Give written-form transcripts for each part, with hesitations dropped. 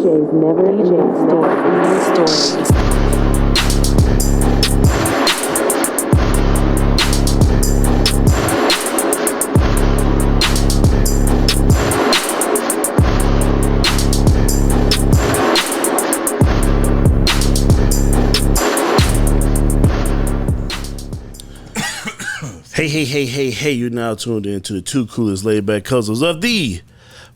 DJs never stories. Hey, you're now tuned in to the two coolest laid-back cousins of the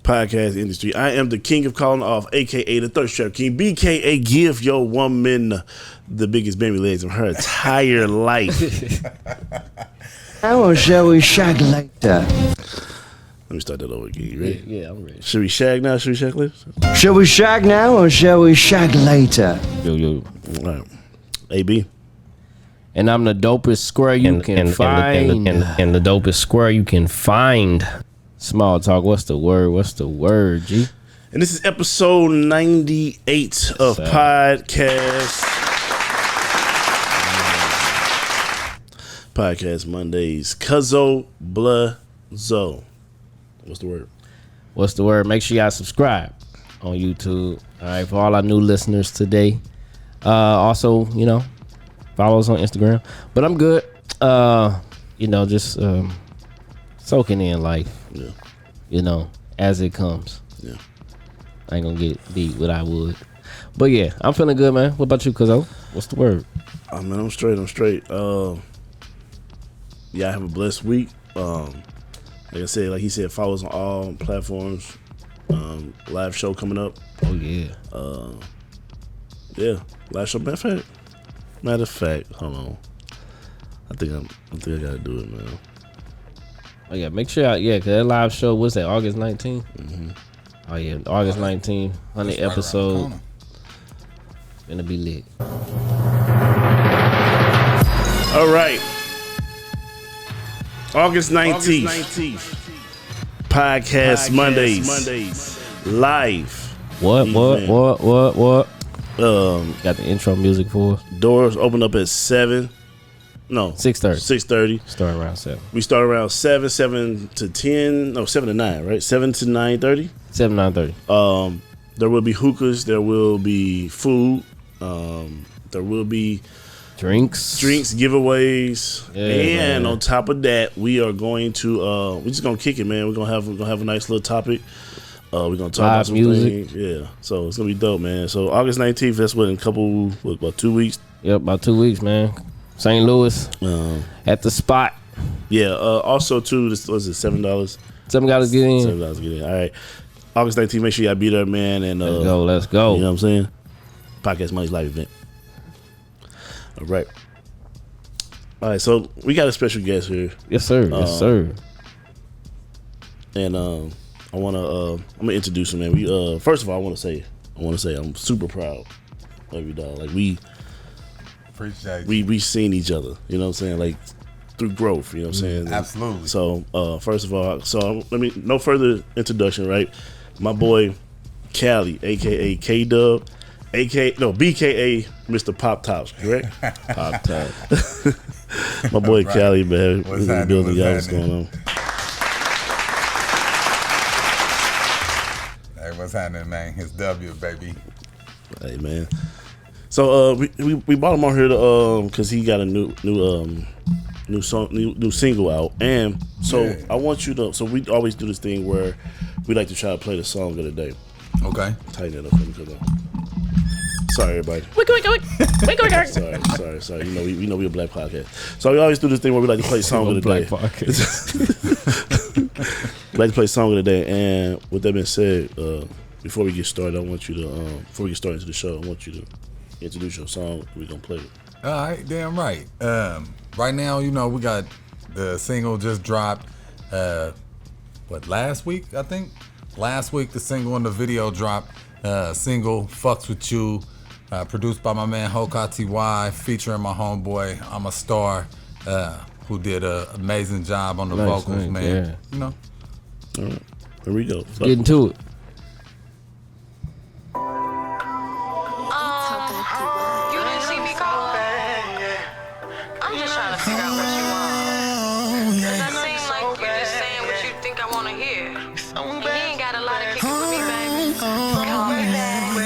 podcast industry. I am the king of calling off, a.k.a. the Thirst Trap King, b.k.a. give your woman the biggest baby legs of her entire life. How shall we shag later? Let me start that over again. You ready? Yeah, I'm ready. Should we shag now? Should we shag later? Shall we shag now or shall we shag later? Yo. All right. AB. And I'm the dopest square you can find. And the dopest square you can find. Small talk. What's the word, G? And this is episode 98 of PodcastMondayz. Cuzzo Bluzzo. What's the word? Make sure y'all subscribe on YouTube. All right, for all our new listeners today. Also, follow us on Instagram. But I'm good. Just soaking in life. Yeah. As it comes. Yeah. I ain't gonna get deep what I would. But yeah, I'm feeling good, man. What about you, Cuzzo? What's the word? Oh, man, I'm straight. I have a blessed week. Like I said, like he said, follow us on all platforms. Live show coming up. Oh yeah. Live show. Matter of fact, hold on. I think I gotta do it, man. Oh yeah, make sure cause that live show, what's that, August 19th? Mm-hmm. Oh yeah, August 19th, 100 episode. Gonna be lit. All right. August 19th. PodcastMondayz. Live. What? Got the intro music for us. Doors open up at 7. No. 6:30. Start around 7. We start around 7 to 10. No, 7 to 9, right? 7 to 9:30. 7 to 9:30. There will be hookahs. There will be food. There will be drinks, giveaways, and man. on top of that, we are going to we're just gonna kick it, man. We're gonna have a nice little topic. We're gonna talk about some music. things. Yeah, so it's gonna be dope, man. So August 19th, that's about 2 weeks. Yep, about 2 weeks, man. St. Louis at the spot. Yeah. Also, too, this was it $7. $7 get in. $7 get in. All right. August 19th, make sure y'all be there, man. And let's go. You know what I'm saying? PodcastMondayz live event. All right. So we got a special guest here. Yes, sir. And I'm gonna introduce him, man. We first of all, I want to say I'm super proud of you, dog. Like we seen each other. You know what I'm saying? Like through growth. You know what I'm saying? Absolutely. So first of all, no further introduction, right? My boy Cali, aka K-Dub. BKA Mr. Pop Tops, correct? Pop Top. My boy Right. Cali, man. What's in the happening? building, y'all. What's going on? Hey, what's happening, man? It's W, baby. Hey, man. So we brought him on here to because he got a new single out, and so I want you to. So we always do this thing where we like to try to play the song of the day. Okay. Tighten it up for me, cause sorry, everybody. Sorry. We know we're a black podcast, so we always do this thing where we like to play song of the day. We like to play song of the day, and with that being said, before we get started, I want you to before we get started into the show, I want you to introduce your song. We're gonna play it. All right, damn right. Right now, we got the single just dropped. Last week, I think. Last week, the single and the video dropped. Single "Fucks With You," produced by my man Hoka Ty, featuring my homeboy I'm a Star, who did an amazing job on the vocals, man. All right, here we go. Get into it. You didn't see me call? I'm just trying to figure out what you want. Does that seem like you just saying what you think I want to hear? And you ain't got a lot of kicking with me, baby. Call me back.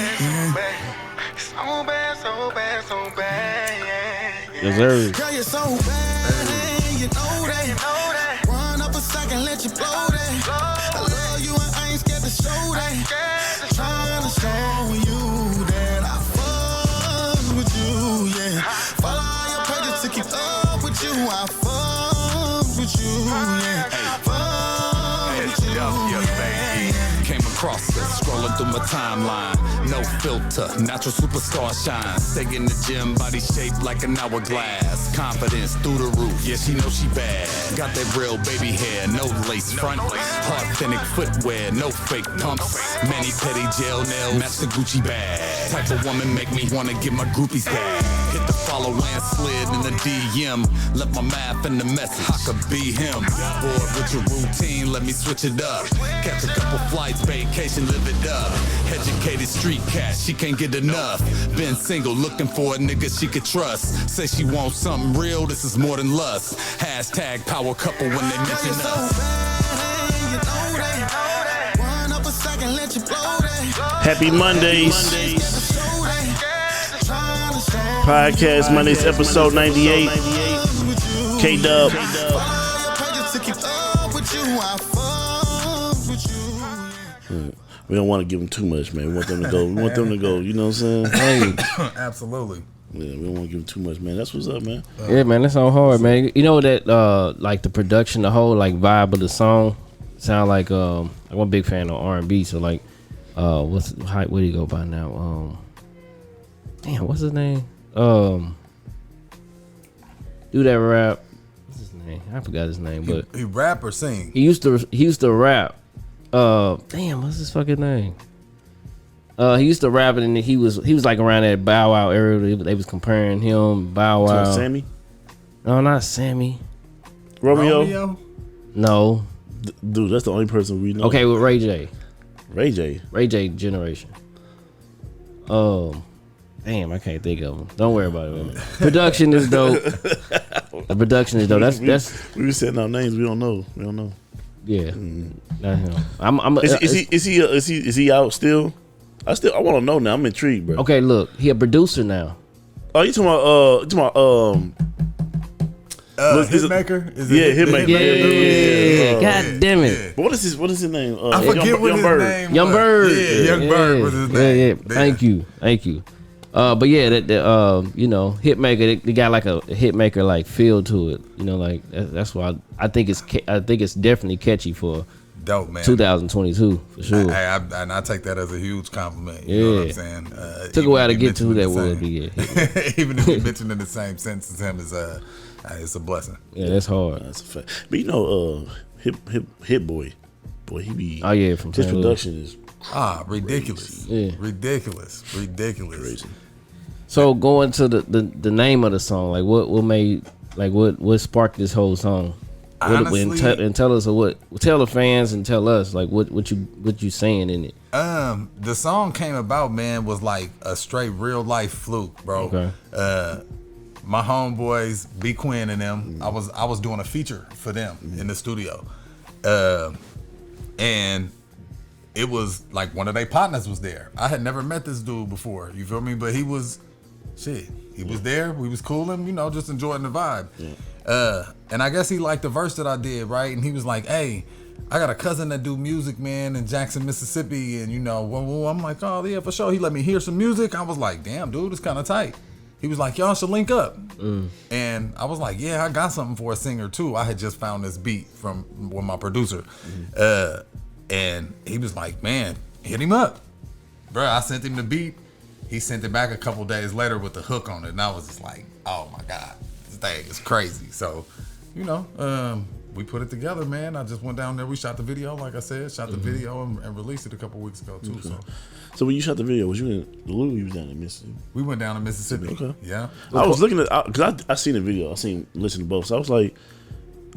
sir. Girl, you're so bad, you know that. Run up a second, let you blow that. I love you and I ain't scared to show that. Trying to show you that I fuck with you, yeah. Follow all your pages to keep up with you. I fuck with you, yeah. Fuck with you, yeah. Came across it, scrolling through my timeline. No filter, natural superstar shine. Stay in the gym, body shaped like an hourglass. Confidence through the roof, yeah, she knows she bad. Got that real baby hair, no lace front. Authentic footwear, no fake pumps. Mani petty gel nails, match the Gucci bag. Type of woman make me wanna get my groupies back. Hit the follow and slid in the DM. Left my math in the message, I could be him. Bored with your routine, let me switch it up. Catch a couple flights, vacation, live it up. Educated street cat, she can't get enough. Been single, looking for a nigga she could trust. Say she wants something real, this is more than lust. Hashtag power couple when they mention So us. bad, you know that. Run up a second, let you blow that. Happy Mondays. Show that. Trying to show Podcast Mondays, episode 98. K-Dub. Follow your pages to keep up with you. I fuck with you. We don't want to give them too much, man. We want them to go. We want them to go. You know what I'm saying? Hey. Absolutely. Yeah, we don't want to give them too much, man. That's what's up, man. Yeah, man, that's all hard, man. You know that like the production, the whole like vibe of the song sound like I'm a big fan of R&B. So like, what do you go by now? Damn, what's his name? Do that rap. What's his name? I forgot his name, but He rap or sing? he used to rap. Damn, what's his fucking name? He used to rap it, and he was like around that Bow Wow era. They was comparing him, Bow Wow. Sammy? No, not Sammy. Romeo? No. Dude, that's the only person we know. Okay, with Ray J. Ray J. Ray J generation. Damn, I can't think of him. Don't worry about it, man. Production is dope. The production is dope. That's We were setting out names we don't know. We don't know. yeah. Not him. Is he out still? I want to know now. I'm intrigued, bro. Okay, look, he a producer now. Oh, you talking about Hitmaker? Is yeah, it Hitmaker. Yeah. God damn it. But what is his name? I forget what his name Young was. Bird. Yeah, Young Bird was his name. Yeah. Thank you. But yeah, that you know, Hitmaker, they got like a Hitmaker like feel to it. You know, like that's why I think it's definitely catchy for Dope, man. 2022 for sure. And I take that as a huge compliment. You know what I'm saying? Took a while to get to who that was, but yeah. Even if you mentioned in the same sentence as him, it's a blessing. Yeah, that's hard. That's a fact. But you know, Hit Boy, he be. Oh yeah, from his St. Louis. production is Ridiculous. Yeah. Ridiculous. crazy. So going to the name of the song, like what made, like what sparked this whole song? Honestly, And tell us tell the fans and tell us like what you saying in it. The song came about, man, was like a straight real life fluke, bro. Okay. My homeboys, B Quinn and them, I was doing a feature for them in the studio, and it was like one of their partners was there. I had never met this dude before, you feel me? But he was there. We was cooling, you know, just enjoying the vibe. And I guess he liked the verse that I did, right? And he was like, "Hey, I got a cousin that do music, man, in Jackson, Mississippi." And you know, I'm like, "Oh yeah, for sure." He let me hear some music. I was like, "Damn, dude, it's kind of tight." He was like, "Y'all should link up." And I was like, "Yeah, I got something for a singer too." I had just found this beat from my producer. And he was like, "Man, hit him up." Bro, I sent him the beat. He sent it back a couple days later with the hook on it. And I was just like, "Oh my God, this thing is crazy." So, you know, we put it together, man. I just went down there. We shot the video, like I said, the video and released it a couple weeks ago too. So when you shot the video, was you in Louis? You was down in Mississippi. We went down to Mississippi. Okay. Yeah. I was looking at because I seen the video. Listened to both. So I was like,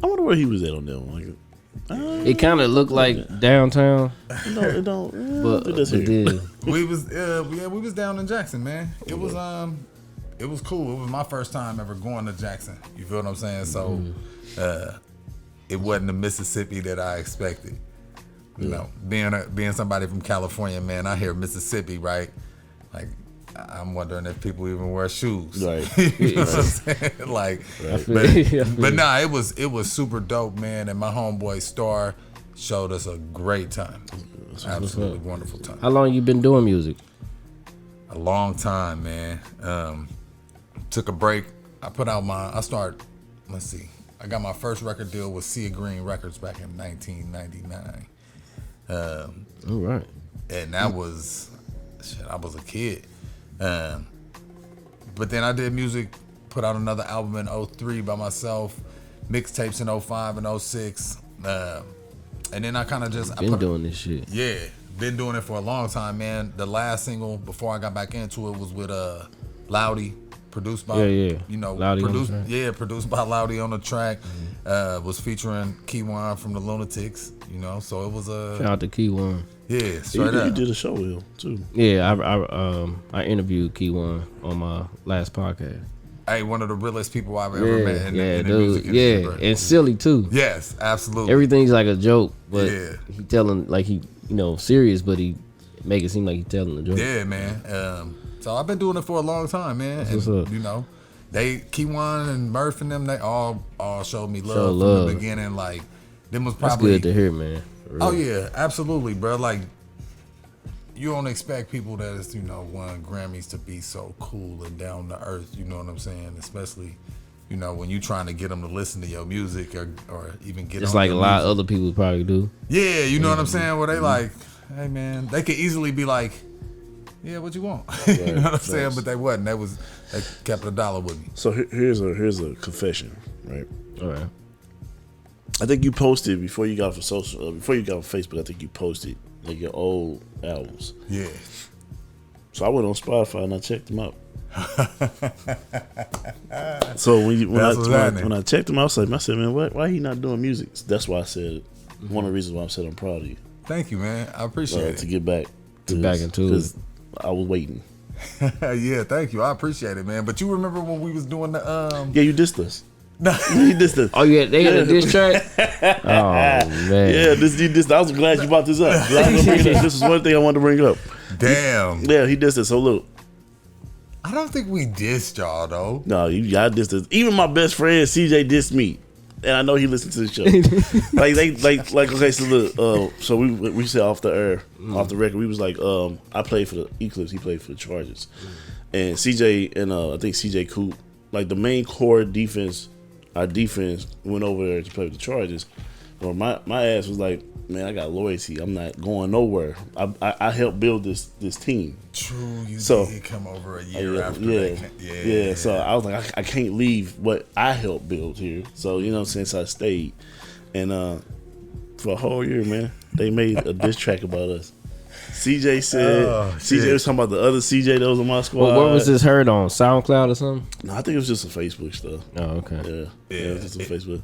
I wonder where he was at on that one. Like, It kind of looked like downtown, it don't. but it does it here. did. we was down in Jackson, man. It was cool. It was my first time ever going to Jackson. You feel what I'm saying? So it wasn't the Mississippi that I expected. You know, being somebody from California, man, I hear Mississippi, right? Like I'm wondering if people even wear shoes. Right. You know what I'm saying? Like, but nah, it was super dope, man. And my homeboy Star showed us a great time. Absolutely wonderful time. How long you been doing music? A long time, man. Took a break. I got my first record deal with Sea Green Records back in 1999. All right. And that was, I was a kid. But then I did music, put out another album in 03 by myself, mixtapes in 05 and 06. And then I kind of just... doing this shit. Yeah, been doing it for a long time, man. The last single before I got back into it was with Loudy, produced by, Loudy produced by Loudy on the track. Was featuring Keywan from the Lunatics, so it was a... Shout out to Keywan. Yeah, straight up. You did a show with him, too. Yeah, I interviewed Keywan on my last podcast. Hey, one of the realest people I've ever met in the dude. music industry. Bro. And silly, too. Yes, absolutely. Everything's like a joke, but he telling, like, he, serious, but he make it seem like he telling a joke. Yeah, man. So I've been doing it for a long time, man. What's and, up? Keywan and Murph and them, they all showed me love from the beginning. Like, them was probably... That's good to hear, man. Oh, yeah, absolutely, bro. Like, you don't expect people that is, won Grammys to be so cool and down to earth, you know what I'm saying? Especially, when you trying to get them to listen to your music or even get it's on like a your lot music. of other people probably do. Yeah, you know what I'm saying? Where they like, hey, man, they could easily be like, yeah, what you want? You know what I'm saying? But they wasn't. They kept $1 with me. So here's a confession, right? All right. I think you posted before you got off before you got on Facebook. I think you posted like your old albums. Yeah. So I went on Spotify and I checked them out. So when I checked them out, I said, man, why he not doing music? That's why I said one of the reasons why I said I'm proud of you. Thank you, man. I appreciate it. To get back into it. Because I was waiting. Yeah, thank you. I appreciate it, man. But you remember when we was doing the Yeah, you dissed us. No, you dissed us. Oh yeah, they had a diss track. Oh man. Yeah, you dissed. I was glad you brought this up. This is one thing I wanted to bring up. Damn. Yeah, he dissed us. So look. I don't think we dissed y'all though. No, y'all dissed us. Even my best friend CJ dissed me. And I know he listened to the show. Okay, so look, so we said off the air, off the record, we was like, I played for the Eclipse, he played for the Chargers. And CJ and I think CJ Coop, like the main core defense, our defense went over there to play with the Chargers. Well, my ass was like, man, I got loyalty. I'm not going nowhere. I helped build this team. True, you did come over a year after that. Yeah. So I was like, I can't leave what I helped build here. So, since I stayed. And for a whole year, man, they made a diss track about us. CJ said, CJ was talking about the other CJ that was on my squad. Well, where was this heard on? SoundCloud or something? No, I think it was just a Facebook stuff. Oh, okay. Yeah, it was just on Facebook.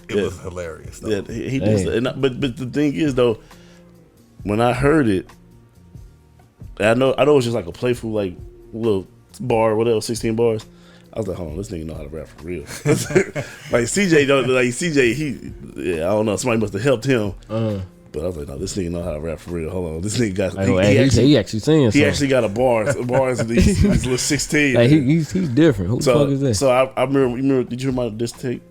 It was hilarious, though. Yeah, he did. But the thing is, though, when I heard it, I know it was just like a playful, like, little bar, whatever, 16 bars. I was like, hold on, this nigga know how to rap for real. Like CJ, I don't know, somebody must have helped him. But I was like, no, this nigga know how to rap for real. Hold on, this nigga got. He actually saying something. He actually got bars of these little 16. Like he's different. Who the fuck is that? So I remember. Did you remember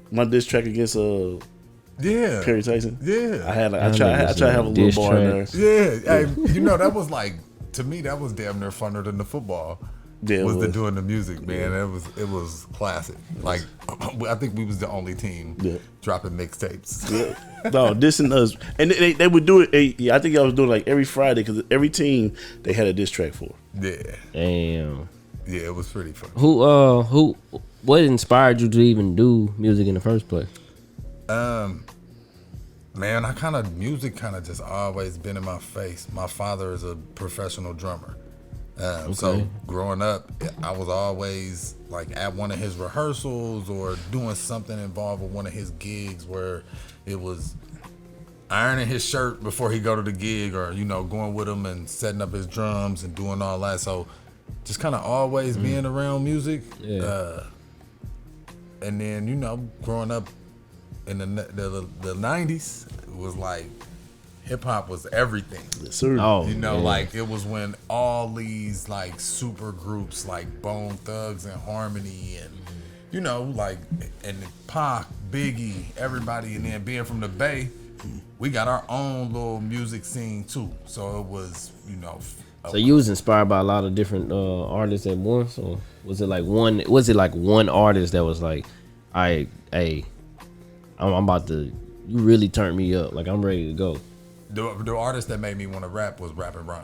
my diss track against Perry Tyson? Yeah, I tried to have a little bar in there. Yeah, hey, that was like, to me that was damn near funner than the football. Yeah, was the doing the music, man. Yeah. It was classic. Like, I think we was the only team dropping mixtapes. Yeah. No, dissing us, and they would do it. I think I was doing like every Friday because every team they had a diss track for. Yeah. Damn. Yeah, it was pretty fun. What inspired you to even do music in the first place? Man, music just always been in my face. My father is a professional drummer. So growing up, I was always like at one of his rehearsals or doing something involved with one of his gigs where it was ironing his shirt before he go to the gig or, going with him and setting up his drums and doing all that. So just kind of always being around music. Yeah. And then, growing up in the 90s, it was like hip hop was everything. Yes, sir. Oh, You know, yeah. like it was when all these like super groups like Bone Thugs and Harmony and you know, like and Pac, Biggie, everybody, and then being from the Bay, we got our own little music scene too. So it was, you know. So you was inspired by a lot of different artists at once, or was it like one? Was it like one artist that was like, I'm about to. You really turned me up. Like I'm ready to go. The artist that made me want to rap was Rap and Rhyme.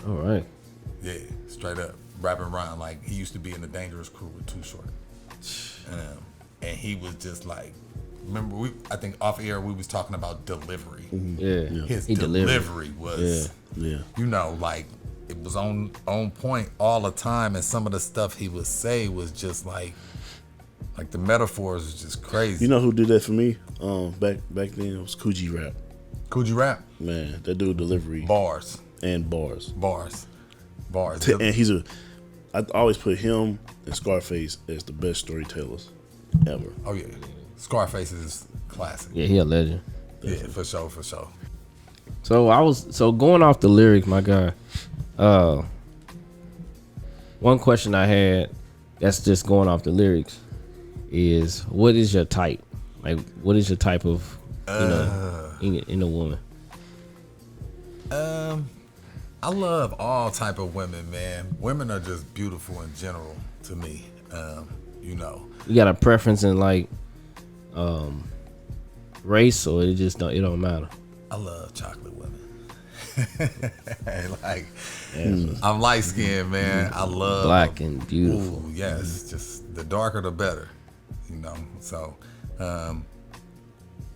All right. Yeah, straight up. Rap and Rhyme. Like he used to be in the Dangerous Crew with Too Short. And he was just like, remember I think off air we was talking about delivery. Yeah. His He delivered. delivery was, Yeah. you know, like it was on point all the time, and some of the stuff he would say was just like the metaphors was just crazy. You know who did that for me? Back then it was Coogee Rap. Coogee Rap? Man, that dude delivery Bars. and bars. And I always put him and Scarface as the best storytellers ever. oh yeah, Scarface is classic. Yeah, he a legend. Yeah, for sure. So going off the lyrics, my guy. One question I had that's just going off the lyrics is, what is your type? Like, what is your type of, in a woman? I love all type of women, man. Women are just beautiful in general to me. You know, You got a preference in like, race, or it don't matter? I love chocolate women. Like, I'm light skinned, man. I love Black and beautiful. Ooh, yes, just the darker the better. You know, so,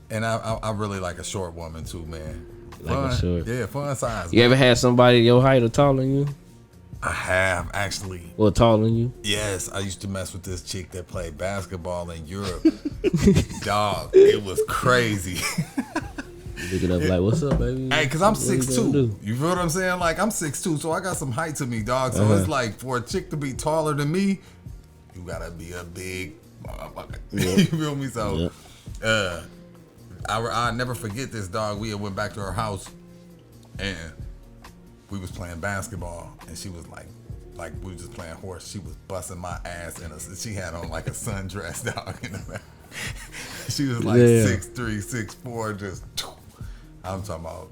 and I really like a short woman too, man. Like a short. Yeah, fun size. You ever had somebody your height or taller than you? I have actually. Or taller than you? Yes, I used to mess with this chick that played basketball in Europe. Dog, it was crazy. Look it up like, what's up, baby? Hey, cause I'm What you gonna 6'2". do? You feel what I'm saying? Like I'm 6'2", so I got some height to me, dog. So it's like for a chick to be taller than me, you gotta be a big motherfucker. You feel me? So, I never forget this, dog. We had went back to her house, and we was playing basketball, and she was like we was just playing horse. She was busting my ass in she had on like a sundress, dog. In the back. She was like 6'3", 6'4", just. I'm talking about,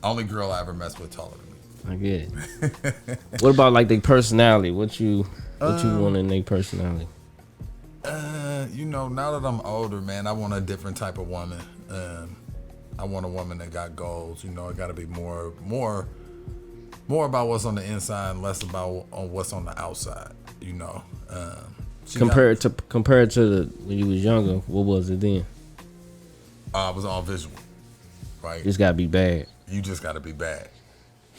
only girl I ever messed with taller than me. I get it. What about like their personality? What you want in their personality? You know, now that I'm older, man, I want a different type of woman. I want a woman that got goals. You know, it got to be more about what's on the inside, and less about on what's on the outside. You know, Compared to when you was younger, what was it then? I was all visual, right? Just gotta be bad. You just got to be bad.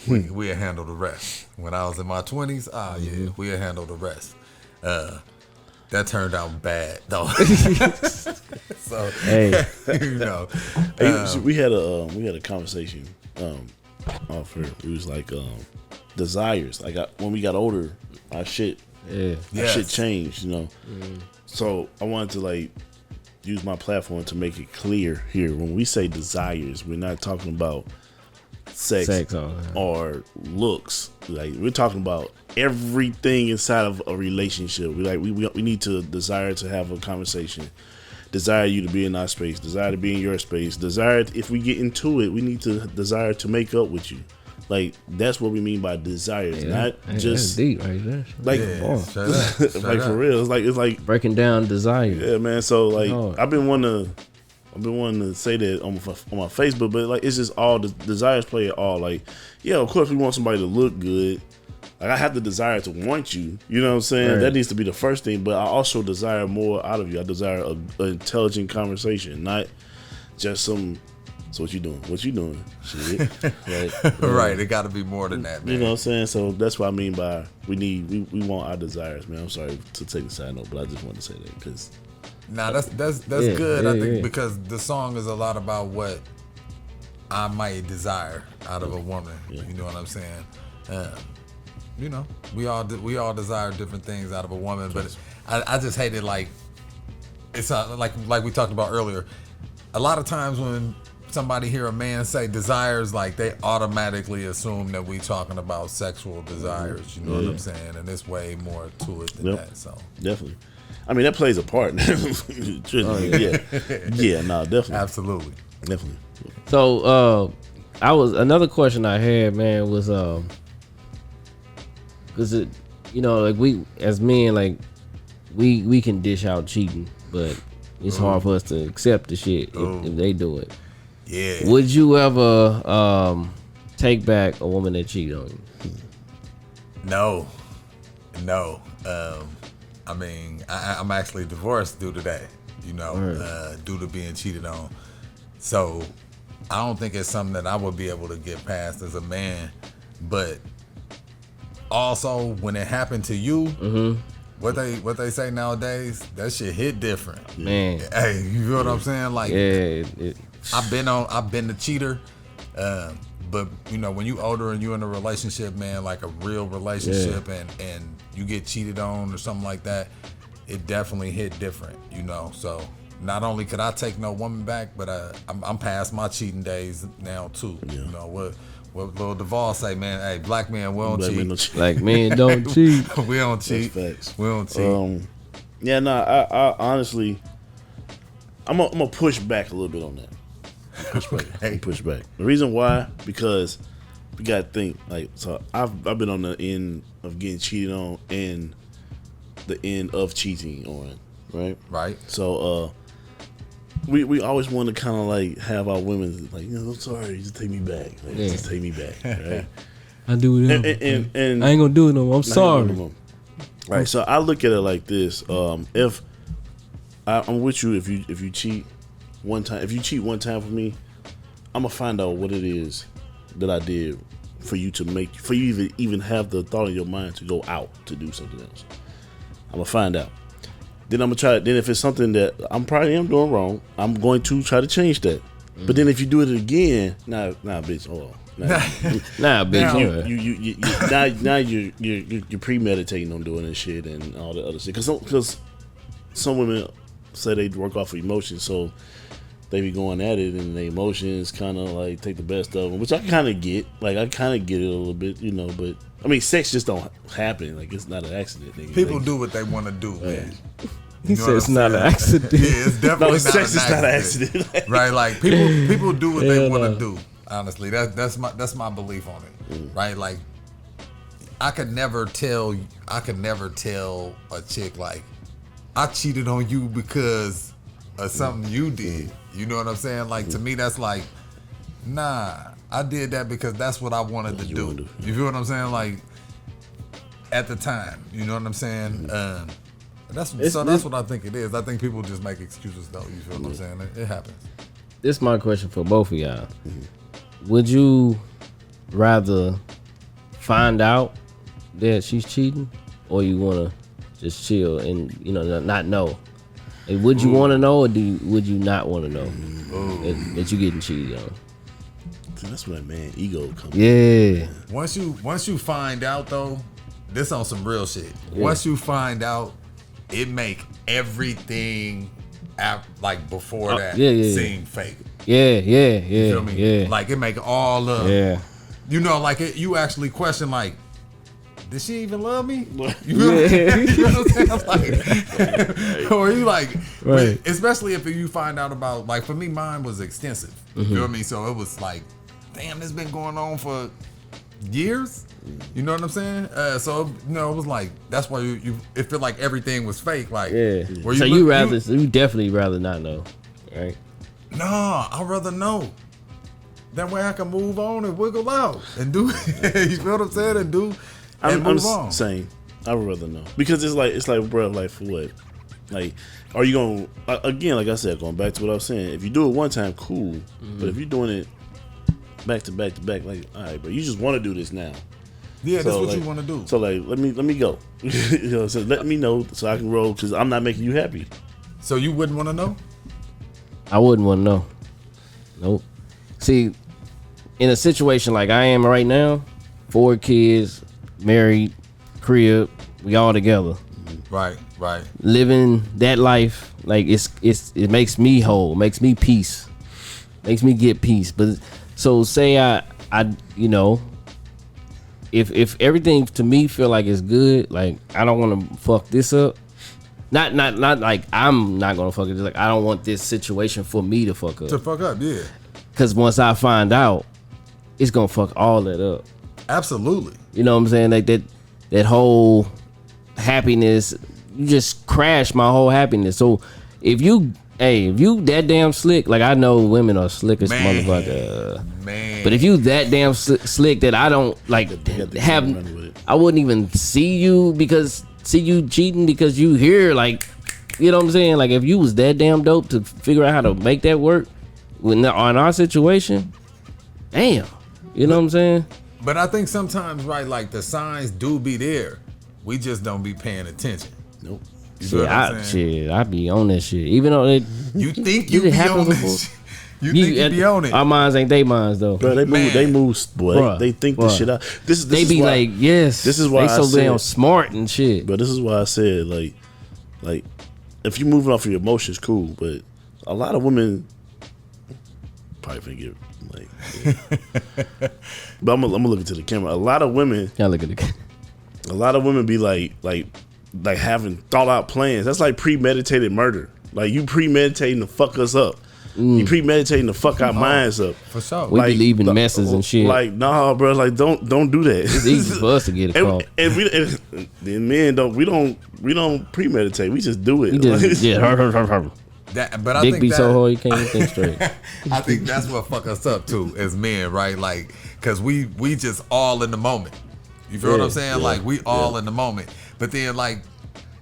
We'll handle the rest. When I was in my 20s, yeah, we'll handle the rest. That turned out bad though. So Hey, you know, We had a conversation off here. It was like desires. Like when we got older, our shit changed. You know, so I wanted to like use my platform to make it clear here. When we say desires, we're not talking about sex or looks. Like we're talking about everything inside of a relationship. We need to desire to have a conversation, desire you to be in our space, desire to be in your space, desire if we get into it, we need to desire to make up with you. Like that's what we mean by desires, not just that's deep right there. like straight up. for real. It's like Breaking down desire. yeah, man. So like I've been wanting to say that on my Facebook, but like it's just all the desires play it all. Like yeah, of course we want somebody to look good. Like I have the desire to want you. You know what I'm saying? Right. That needs to be the first thing. But I also desire more out of you. I desire an intelligent conversation, not just some. So what you doing? What you doing? Shit. Right. It got to be more than that, man. You know what I'm saying? So that's what I mean by we want our desires, man. I'm sorry to take a side note, but I just wanted to say that because. Nah, that's good. I think because the song is a lot about what I might desire out of a woman. You know what I'm saying? You know, we all desire different things out of a woman, but I just hate it. Like it's like we talked about earlier. A lot of times when somebody hear a man say desires, like they automatically assume that we talking about sexual desires. You know what I'm saying? And there's way more to it than that. So definitely. I mean, that plays a part. Yeah, no, definitely, absolutely, definitely. So, another question I had, man, was because it, like we as men, like we can dish out cheating, but it's hard for us to accept the shit if they do it. Yeah. Would you ever take back a woman that cheated on you? No. I mean, I'm actually divorced due to that. Due to being cheated on. So I don't think it's something that I would be able to get past as a man. But also, when it happened to you, what they say nowadays, that shit hit different. Man. Hey, you know what I'm saying? Like, I've been the cheater. But when you older and you in a relationship, man, like a real relationship, and you get cheated on or something like that, it definitely hit different. So not only could I take no woman back, but I'm past my cheating days now too. What Lil Duval say, man? Hey, black men, we don't cheat. Black men don't cheat. We don't cheat. That's facts. We don't cheat. I honestly, I'm gonna push back a little bit on that. Push back. The reason why, because we gotta think, like, so I've been on the end of getting cheated on and the end of cheating on, right? So we always want to kind of like have our women like, I'm sorry, just take me back, just take me back, right? I do it, and I ain't gonna do it no more. I'm sorry. Right. So I look at it like this: if I'm with you, if you cheat one time, for me, I'm gonna find out what it is that I did for you to even have the thought in your mind to go out to do something else. I'm gonna find out. Then I'm gonna try. Then if it's something that I'm probably doing wrong, I'm going to try to change that. But then if you do it again, nah, bitch. Oh, nah, bitch. Now you're premeditating on doing this shit and all the other shit. Because some women say they work off of emotions, so they be going at it, and the emotions kind of like take the best of them, which I kind of get. Like, I kind of get it a little bit, But I mean, sex just don't happen. Like, it's not an accident. People do what they want to do, man. He said it's not an accident. Yeah, it's definitely not sex an is not an accident. accident. Right? Like, people do what they want to do. Honestly, that's my belief on it. Right? Like, I could never tell a chick like, I cheated on you because of something you did. You know what I'm saying? Like, to me, that's like, nah, I did that because that's what I wanted to do. You feel what I'm saying? Like, at the time, you know what I'm saying? That's what I think it is. I think people just make excuses, though. You feel what I'm saying? It happens. This is my question for both of y'all. Would you rather find out that she's cheating, or you want to just chill and not know? Like, would you want to know, or would you not want to know that you getting cheated on? See, that's where that man ego comes. Yeah. Once you find out, though, this on some real shit. Yeah. Once you find out, it make everything like before that seem fake. Yeah. You feel me? Yeah. Like, it make all of like you actually question, like, did she even love me? You know what I'm saying? Like, or you like, right. Especially if you find out about, like, for me, mine was extensive. You feel what I mean? So it was like, damn, this been going on for years. You know what I'm saying? So it was like, that's why it felt like everything was fake. Like, so you definitely rather not know, right? Nah, I'd rather know. That way I can move on and wiggle out and do. You feel what I'm saying? And do. I'm saying I would rather know, because it's like bro, like, for what? Like, are you gonna again? Like I said, going back to what I was saying. If you do it one time, cool. But if you're doing it back to back, like, all right, bro, you just want to do this now. Yeah, that's what you want to do. So, like, let me go. So let me know so I can roll, because I'm not making you happy. So you wouldn't want to know? I wouldn't want to know. Nope. See, in a situation like I am right now, 4 kids, married, crib, we all together. Right. Living that life, like, it makes me whole, makes me peace. Makes me get peace. But so say I you know, if everything to me feel like it's good, like I don't want to fuck this up. Not like I'm not gonna fuck it. Just like I don't want this situation for me to fuck up. To fuck up, yeah. Cause once I find out, it's gonna fuck all that up. Absolutely. You know what I'm saying? Like that whole happiness, you just crash my whole happiness. So if you that damn slick, like I know women are slick as motherfucker. Man. But if you that damn slick that I don't like I wouldn't even see you cheating because you here, like, you know what I'm saying? Like if you was that damn dope to figure out how to make that work on our situation, damn. You know what I'm saying? But I think sometimes, right, like the signs do be there. We just don't be paying attention. Nope. I be on that shit. Even though you think you be on this shit. You think you be on it. Our minds ain't they minds though. Bro, they move, boy. Bruh, they think this shit out. This they is be why, like, yes. This is why they I so said, damn smart and shit. But this is why I said, like, if you moving off of your emotions, cool. But a lot of women probably finna get like. Yeah. But I'm gonna look into the camera. A lot of women. Yeah, look at the camera. A lot of women be like having thought out plans. That's like premeditated murder. Like you premeditating to fuck us up. You premeditating to fuck our minds up. For sure. We be leaving messes and shit. Like, nah, bro. Like, don't do that. It's easy for us to get it caught. And the men don't premeditate. We just do it. We just, But I Dick think be that, so hard you can't even think straight. I think that's what fuck us up too as men, right? Like, cause we just all in the moment. You feel what I'm saying? Like we all in the moment. But then like,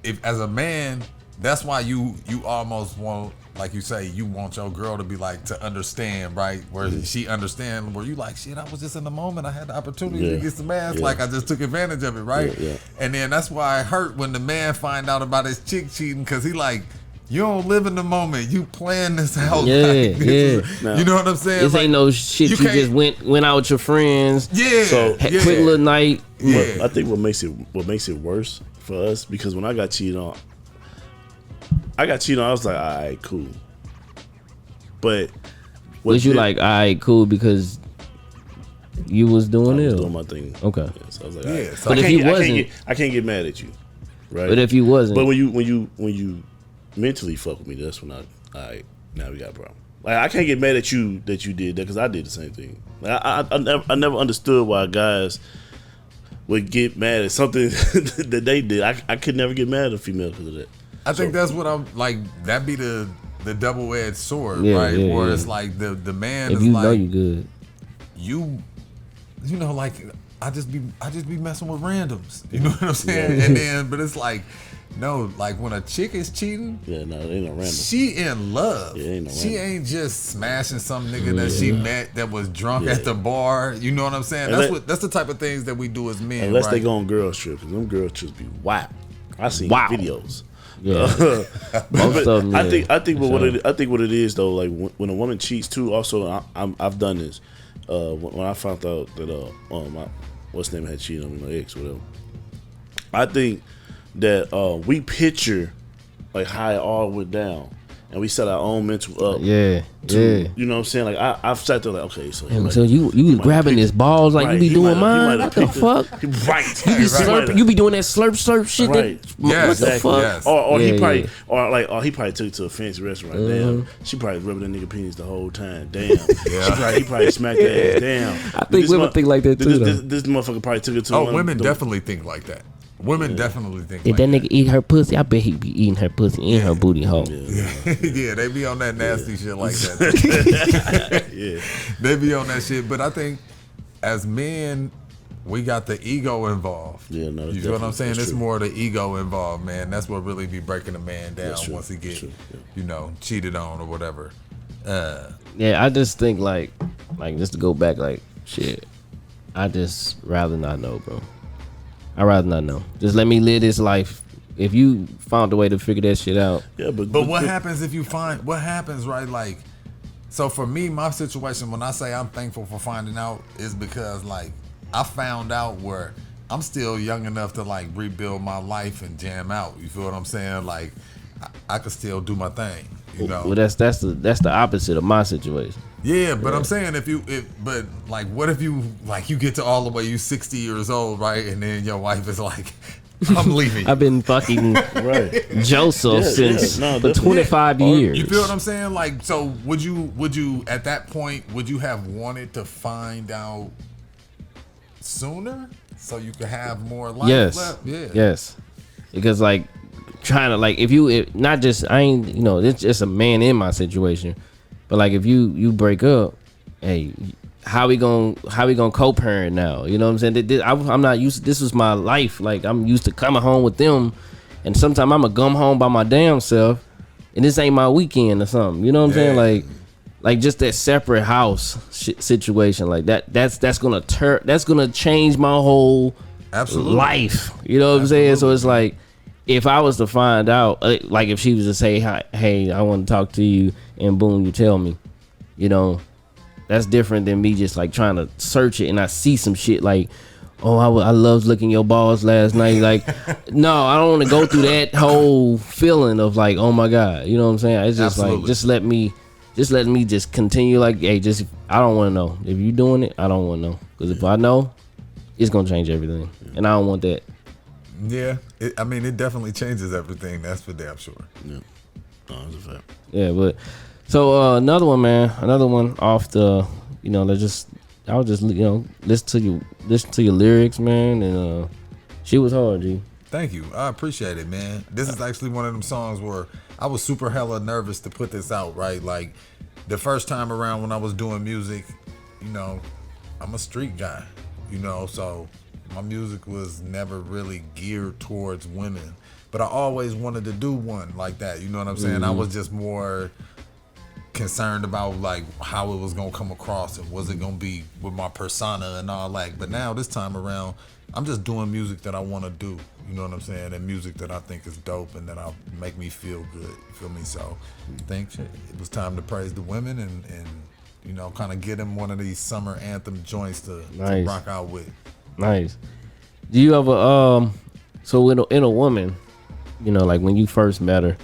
if as a man, that's why you almost want, like you say, you want your girl to be like to understand, right? Where she understand, where you like, shit, I was just in the moment. I had the opportunity to get some ass. Like I just took advantage of it, right? Yeah. And then that's why it hurt when the man find out about his chick cheating, cause he like, you don't live in the moment. You plan this out. Yeah, like, yeah. You know what I'm saying? This like, ain't no shit you just went out with your friends. Yeah. So, Quick little night. Yeah. I think what makes it worse for us, because when I got cheated on, I was like, all right, cool. But Was you like, all right, cool, because you was doing it? I was doing my thing. Okay. Yeah, so I was like, Yeah, all right. so But if you wasn't, I can't get mad at you, right? but if you wasn't, But when you mentally fuck with me, that's when now we got a problem. Like I can't get mad at you that you did that, because I did the same thing. Like I never understood why guys would get mad at something that they did. I could never get mad at a female because of that. I think that's what I'm like. That be the double-edged sword, Yeah, right? yeah, Where yeah. it's like the man if is you like, know you good, you know, like I just be messing with randoms. You know what I'm saying? And then, but it's like, no, like when a chick is cheating, Yeah, no, it ain't no random. she in love. Yeah, ain't no she random. ain't just smashing some nigga that she met that was drunk at the bar. You know what I'm saying? That's the type of things that we do as men. Unless right? they go on girls trips, because them girls trips be whack. I seen videos. yeah. Most of them, I yeah, think for what it is though, like when a woman cheats too. Also, I've done this. When I found out that my what's name had cheated on me, my ex, whatever. I think that we picture like how it all went down, and we set our own mental up. Yeah. You know what I'm saying? Like I've sat there like, okay, so So you grabbing his balls like right, you be he doing might mine? have What the picked fuck? Right. You be slurping, you be doing that slurp shit. Right. What the fuck? Yes. Or Yeah, he probably, yeah. he probably took it to a fancy restaurant. Damn, she probably rubbing that nigga penis the whole time. Damn, he probably smacked that ass. Damn, I think women think like that too. This motherfucker probably took it to. Oh, women definitely think like that. Women definitely think Did like that nigga eat her pussy? I bet he be eating her pussy in her booty hole. Yeah, they be on that nasty shit like that. Yeah, They be on that shit. But I think as men, we got the ego involved. Yeah, no, you feel what I'm saying? that's It's true. more the ego involved, man. That's what really be breaking a man down That's true, once he that's get, true, yeah. you know, cheated on or whatever. Yeah, I just think like just to go back, like shit. I just rather not know, bro. I'd rather not know. Just let me live this life. If you found a way to figure that shit out. yeah, but What happens if you find, what happens, right? Like, so for me, my situation, when I say I'm thankful for finding out, is because like I found out where I'm still young enough to like rebuild my life and jam out. You feel what I'm saying? Like I could still do my thing, you know? Well, that's the opposite of my situation. Yeah, but I'm saying but like, what if you get to all the way you 60 years old, right? And then your wife is like, I'm leaving. I've been fucking Joseph since for 25 years. You feel what I'm saying? Like, so would you at that point, would you have wanted to find out sooner so you could have more life left? Yeah. Yes. Because like trying to like if not just I ain't it's just a man in my situation, but like if you break up, hey, how we gonna co-parent now? You know what I'm saying? I'm not used to, this was my life. Like I'm used to coming home with them, and sometimes I'm gonna come home by my damn self, and this ain't my weekend or something. You know what I'm saying? Like just that separate house situation like that's gonna change my whole life. You know what I'm saying? So it's like if I was to find out, like if she was to say, hey, I want to talk to you, and boom, you tell me, that's different than me just like trying to search it and I see some shit like, oh, I loved licking your balls last night. Like, no, I don't want to go through that whole feeling of like, oh my God, you know what I'm saying? It's just like, just let me just continue. Like, hey, I don't want to know if you doing it. I don't want to know, because if I know, it's gonna change everything, and I don't want that. Yeah, it definitely changes everything. That's for damn sure. Yeah, that's a fact. Yeah, but so another one off the, I was just listen to your lyrics, man, and she was hard, G. Thank you, I appreciate it, man. This is actually one of them songs where I was super hella nervous to put this out, right? Like the first time around when I was doing music, I'm a street guy, so my music was never really geared towards women, but I always wanted to do one like that. You know what I'm saying? I was just more concerned about like how it was gonna come across and was it gonna be with my persona and all that. But now this time around, I'm just doing music that I want to do. You know what I'm saying? And music that I think is dope and that'll make me feel good. You feel me? So I think it was time to praise the women and kind of get them one of these summer anthem joints to rock out with. Nice. Do you ever so in a woman, like when you first met her,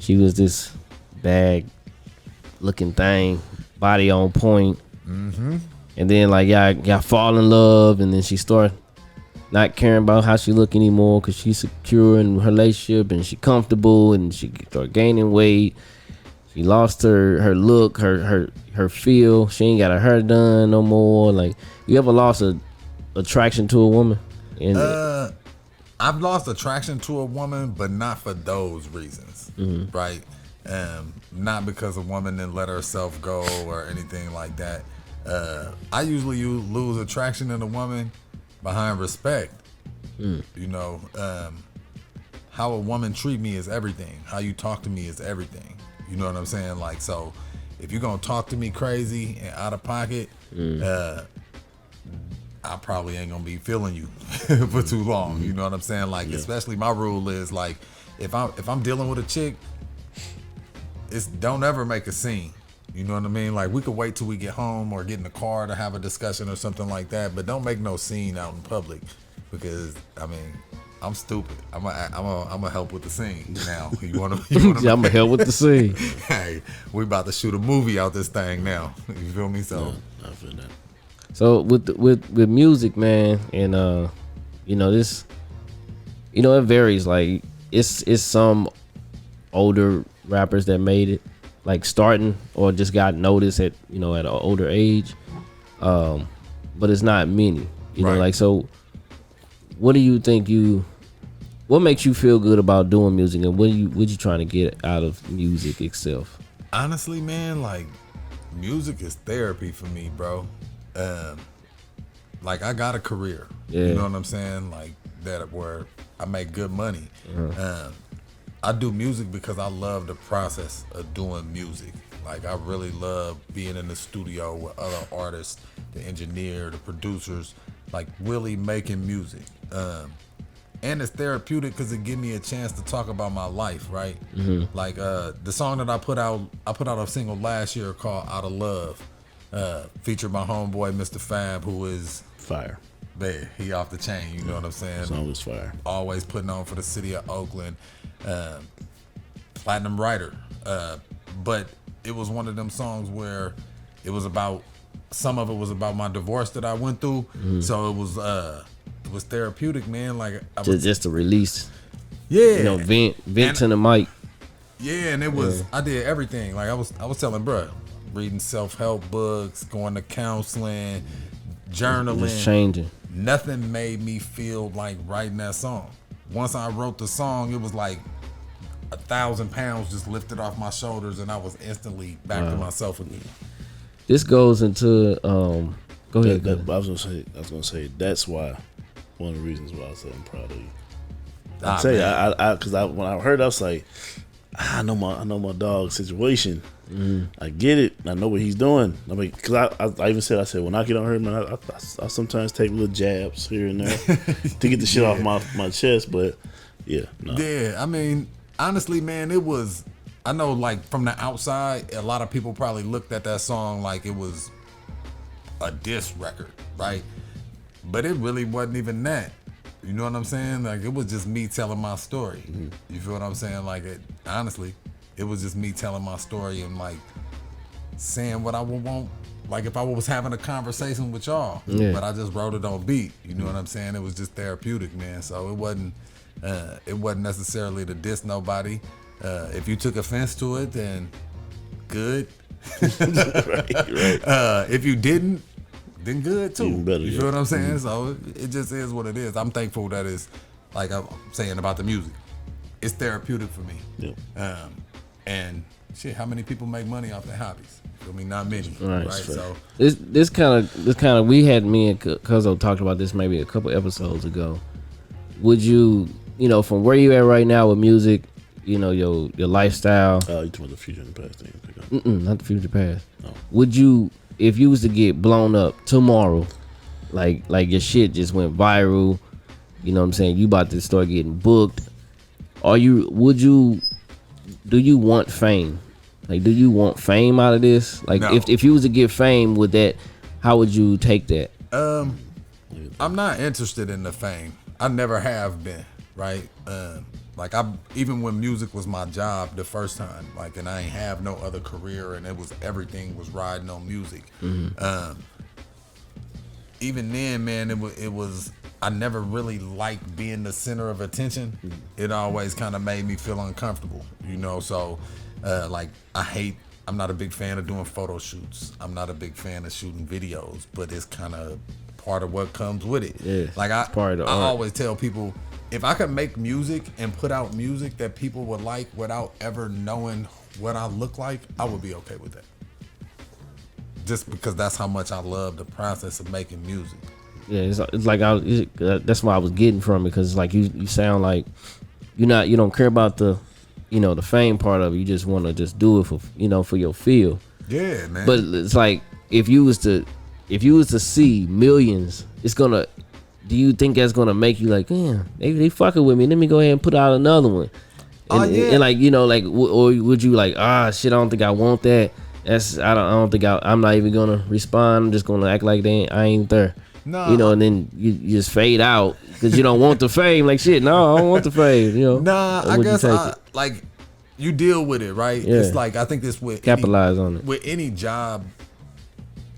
she was this bad looking thing, body on point, and then like y'all fall in love, and then she start not caring about how she look anymore because she's secure in her relationship and she comfortable, and she start gaining weight. She lost her look, her feel. She ain't got her hair done no more. Like, you ever lost attraction to a woman? I've lost attraction to a woman, but not for those reasons, right? Not because a woman didn't let herself go or anything like that. I usually lose attraction in a woman behind respect. How a woman treat me is everything. How you talk to me is everything. You know what I'm saying? Like, so if you're gonna talk to me crazy and out of pocket, I probably ain't gonna be feeling you for too long. You know what I'm saying? Like, especially my rule is like, if I'm dealing with a chick, don't ever make a scene. You know what I mean? Like, we could wait till we get home or get in the car to have a discussion or something like that, but don't make no scene out in public, because I'm stupid. I'm a help with the scene now. You wanna I'm gonna help with the scene. Hey, we about to shoot a movie out this thing now. You feel me? So I feel that. So with music, man, and this, it varies. Like, it's some older rappers that made it, like starting or just got noticed at an older age, but it's not many. You know, like, so what do you think what makes you feel good about doing music, and what you trying to get out of music itself? Honestly, man, like, music is therapy for me, bro. Like, I got a career, you know what I'm saying, like that, where I make good money. I do music because I love the process of doing music. Like, I really love being in the studio with other artists, the engineer, the producers, like really making music. And it's therapeutic because it gives me a chance to talk about my life, right? Like, the song that I put out a single last year called Out of Love. Featured my homeboy Mr. Fab, who is fire. Man, he off the chain, you know what I'm saying? Song was fire. Always putting on for the city of Oakland. Platinum writer. But it was one of them songs where it was about, some of it was about my divorce that I went through. So it was therapeutic, man. Like I was, Just to release. yeah, You know, vent to the mic. yeah, and it was, I did everything. Like I was telling bruh, reading self-help books, going to counseling, journaling. Just changing. Nothing made me feel like writing that song. Once I wrote the song, it was like 1,000 pounds just lifted off my shoulders, and I was instantly back to myself again. This goes into go ahead. I was gonna say that's why, one of the reasons why I said I'm proud of you. Ah, I tell you, man. because when I heard, I was like, I know my dog's situation. I get it. I know what he's doing. I mean, because I even said, when I get on her, man, I sometimes take little jabs here and there to get the shit off my chest. But yeah, no. Yeah, I mean, honestly, man, it was, I know, like, from the outside, a lot of people probably looked at that song like it was a diss record, right? But it really wasn't even that. You know what I'm saying? Like, it was just me telling my story. You feel what I'm saying? Like, honestly, it was just me telling my story and, like, saying what I would want. Like, if I was having a conversation with y'all, but I just wrote it on beat. You know what I'm saying? It was just therapeutic, man. So it wasn't necessarily to diss nobody. If you took offense to it, then good. right. If you didn't, then good too. Even better, you yeah. feel what I'm saying? So it just is what it is. I'm thankful that it's, like I'm saying about the music, it's therapeutic for me. Yep. And shit, how many people make money off their hobbies? You feel me? Not many. Right. So This kind of we had, me and Cuzzo talked about this maybe a couple episodes ago. Would you, from where you at right now with music, your lifestyle? You talking about the future and the past thing? Not the future past. No. Would you, if you was to get blown up tomorrow, like your shit just went viral, you know what I'm saying? You about to start getting booked. Do you want fame? Like, do you want fame out of this? Like, No. if you was to get fame with that, how would you take that? I'm not interested in the fame. I never have been, right? Like, even when music was my job the first time, like, and I ain't have no other career, and everything was riding on music. Even then, man, it was. I never really liked being the center of attention. It always kind of made me feel uncomfortable, So, like, I'm not a big fan of doing photo shoots. I'm not a big fan of shooting videos, but it's kind of part of what comes with it. Yeah, like it's part of the I art. always tell people, if I could make music and put out music that people would like without ever knowing what I look like, I would be okay with that. Just because that's how much I love the process of making music. Yeah, it's like that's why I was getting from it, because it's like you sound like you don't care about the the fame part of it. You just want to just do it for for your feel. Yeah, man. But it's like if you was to see millions, it's gonna. Do you think that's gonna make you like, damn, they fucking with me? Let me go ahead and put out another one. And, yeah. and like or would you like, shit, I don't think I want that. I don't think I'm not even gonna respond. I'm just gonna act like I ain't there. No, and then you just fade out because you don't want the fame. Like, shit, no, I don't want the fame. Nah, I guess like you deal with it, right? Yeah. It's like, I think this with Capitalize on it. With any job,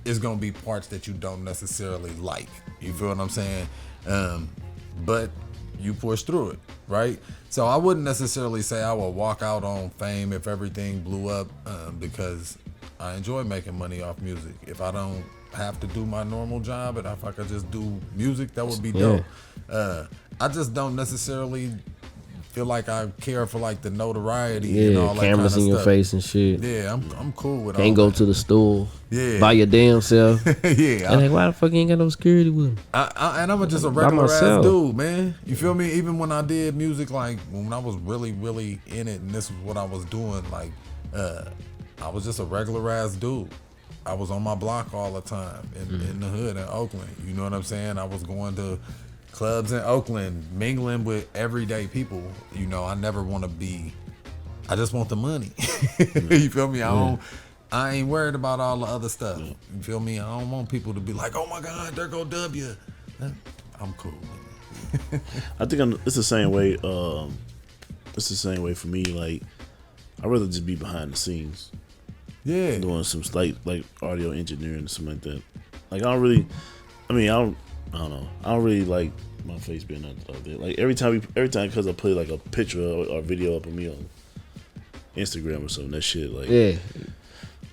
it's gonna be parts that you don't necessarily like. You feel what I'm saying? But you push through it, right? So I wouldn't necessarily say I would walk out on fame if everything blew up, because I enjoy making money off music. If I don't have to do my normal job, and if I could just do music, that would be dope. I just don't necessarily feel like I care for like the notoriety and all that kind of cameras in your stuff. face and shit. Yeah, I'm cool with all Can't go that. to the store. Yeah. By your damn self. Yeah. And like, why the fuck you ain't got no security with me? And I'm just a regular ass myself. dude, man. You feel me? Even when I did music, like when I was really, really in it, and this was what I was doing, like I was just a regular ass dude. I was on my block all the time in the hood in Oakland. You know what I'm saying? I was going to clubs in Oakland, mingling with everyday people. I never want to be. I just want the money. You feel me? I ain't worried about all the other stuff. You feel me? I don't want people to be like, oh my God, there go W. I'm cool, man. I think it's the same way. It's the same way for me. Like, I'd rather just be behind the scenes. Yeah. doing some like audio engineering or something like that. Like I don't know. I don't really like my face being out there. Like every time because I put like a picture or video up of me on Instagram or something, that shit like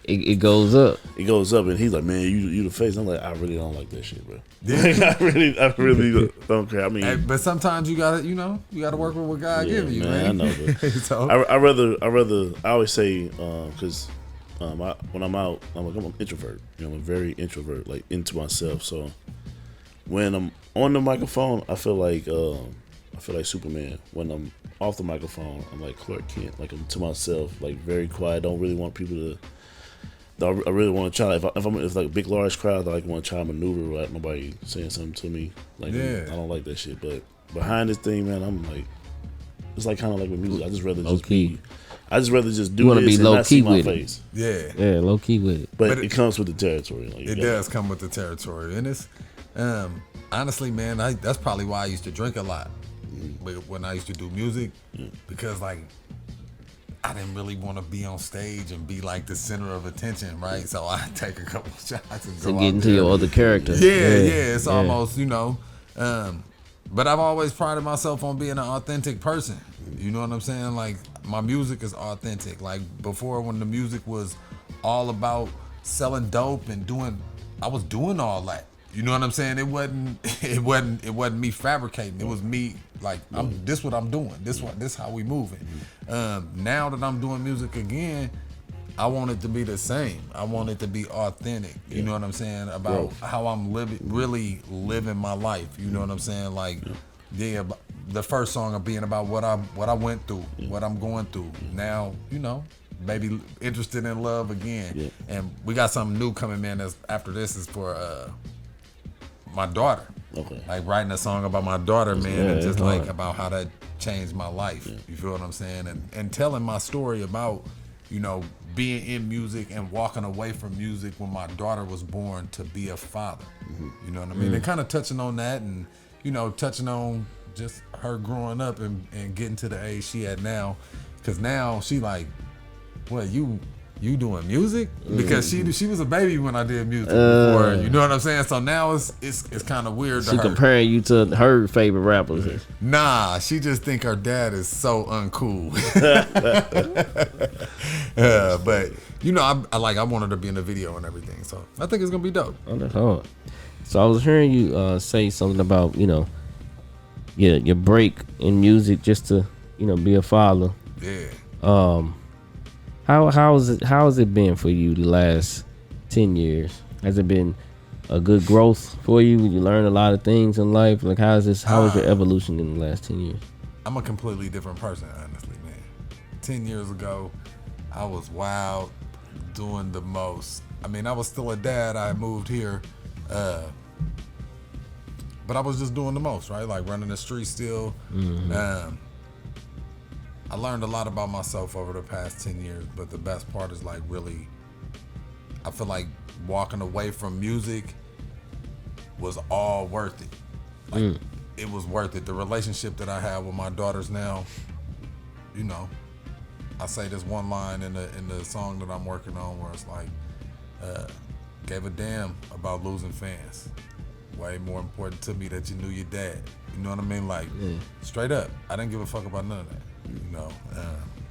it goes up. It goes up, and he's like, "Man, you the face." I'm like, I really don't like that shit, bro. I really don't care. I mean, Hey, but sometimes you gotta work with what God gives you, man. I know. But So- I always say, because when I'm out, I'm an introvert. You know, I'm a very introvert, like into myself. So when I'm on the microphone, I feel like Superman. When I'm off the microphone, I'm like Clark Kent. Like I'm to myself, like very quiet. Don't really want people to. I really want to try. If like a big large crowd, I like want to try to maneuver without nobody saying something to me. Like I don't like that shit. But behind this thing, man, I'm like, it's like kind of like with music. I just rather Low key. do wanna this be and low not see key my with it. face. Yeah. Low key with it. But it comes with the territory. Like, It does come with the territory, and it's honestly, man, that's probably why I used to drink a lot when I used to do music, because like I didn't really want to be on stage and be like the center of attention, right? So I take a couple shots and To go get out into there. your other character. Yeah, it's almost, but I've always prided myself on being an authentic person. You know what I'm saying? Like my music is authentic. Like before, when the music was all about selling dope and I was doing all that. You know what I'm saying? It wasn't me fabricating. It was me like, this what I'm doing. This how we moving. Now that I'm doing music again, I want it to be the same. I want it to be authentic. You know what I'm saying? About how I'm really living my life. You know what I'm saying? Like, the first song of being about what I went through, what I'm going through. Now, maybe interested in love again. And we got something new coming, man. After this is for my daughter. Okay. Like writing a song about my daughter, man, and just hard. like about how that changed my life. You feel what I'm saying? And telling my story about, being in music and walking away from music when my daughter was born to be a father. You know what I mean? And kind of touching on that and, touching on just her growing up and getting to the age she at now. Because now she like, what, you doing music? Because she was a baby when I did music before. You know what I'm saying? So now it's kind of weird to She her. comparing you to her favorite rappers. Nah, she just think her dad is so uncool. But I wanted to be in the video and everything, so I think it's gonna be dope. Oh, that's hard. So I was hearing you say something about your break in music just to be a father. Yeah. How has it been for you the last 10 years? Has it been a good growth for you? You learn a lot of things in life. Like how is your evolution in the last 10 years? I'm a completely different person, honestly, man. 10 years ago, I was wild, doing the most. I mean, I was still a dad. I moved here, but I was just doing the most, right? Like running the street still. I learned a lot about myself over the past 10 years, but the best part is like really, I feel like walking away from music was all worth it. Like it was worth it. The relationship that I have with my daughters now, I say this one line in the song that I'm working on where it's like, gave a damn about losing fans. Way more important to me that you knew your dad. You know what I mean? Like straight up, I didn't give a fuck about none of that.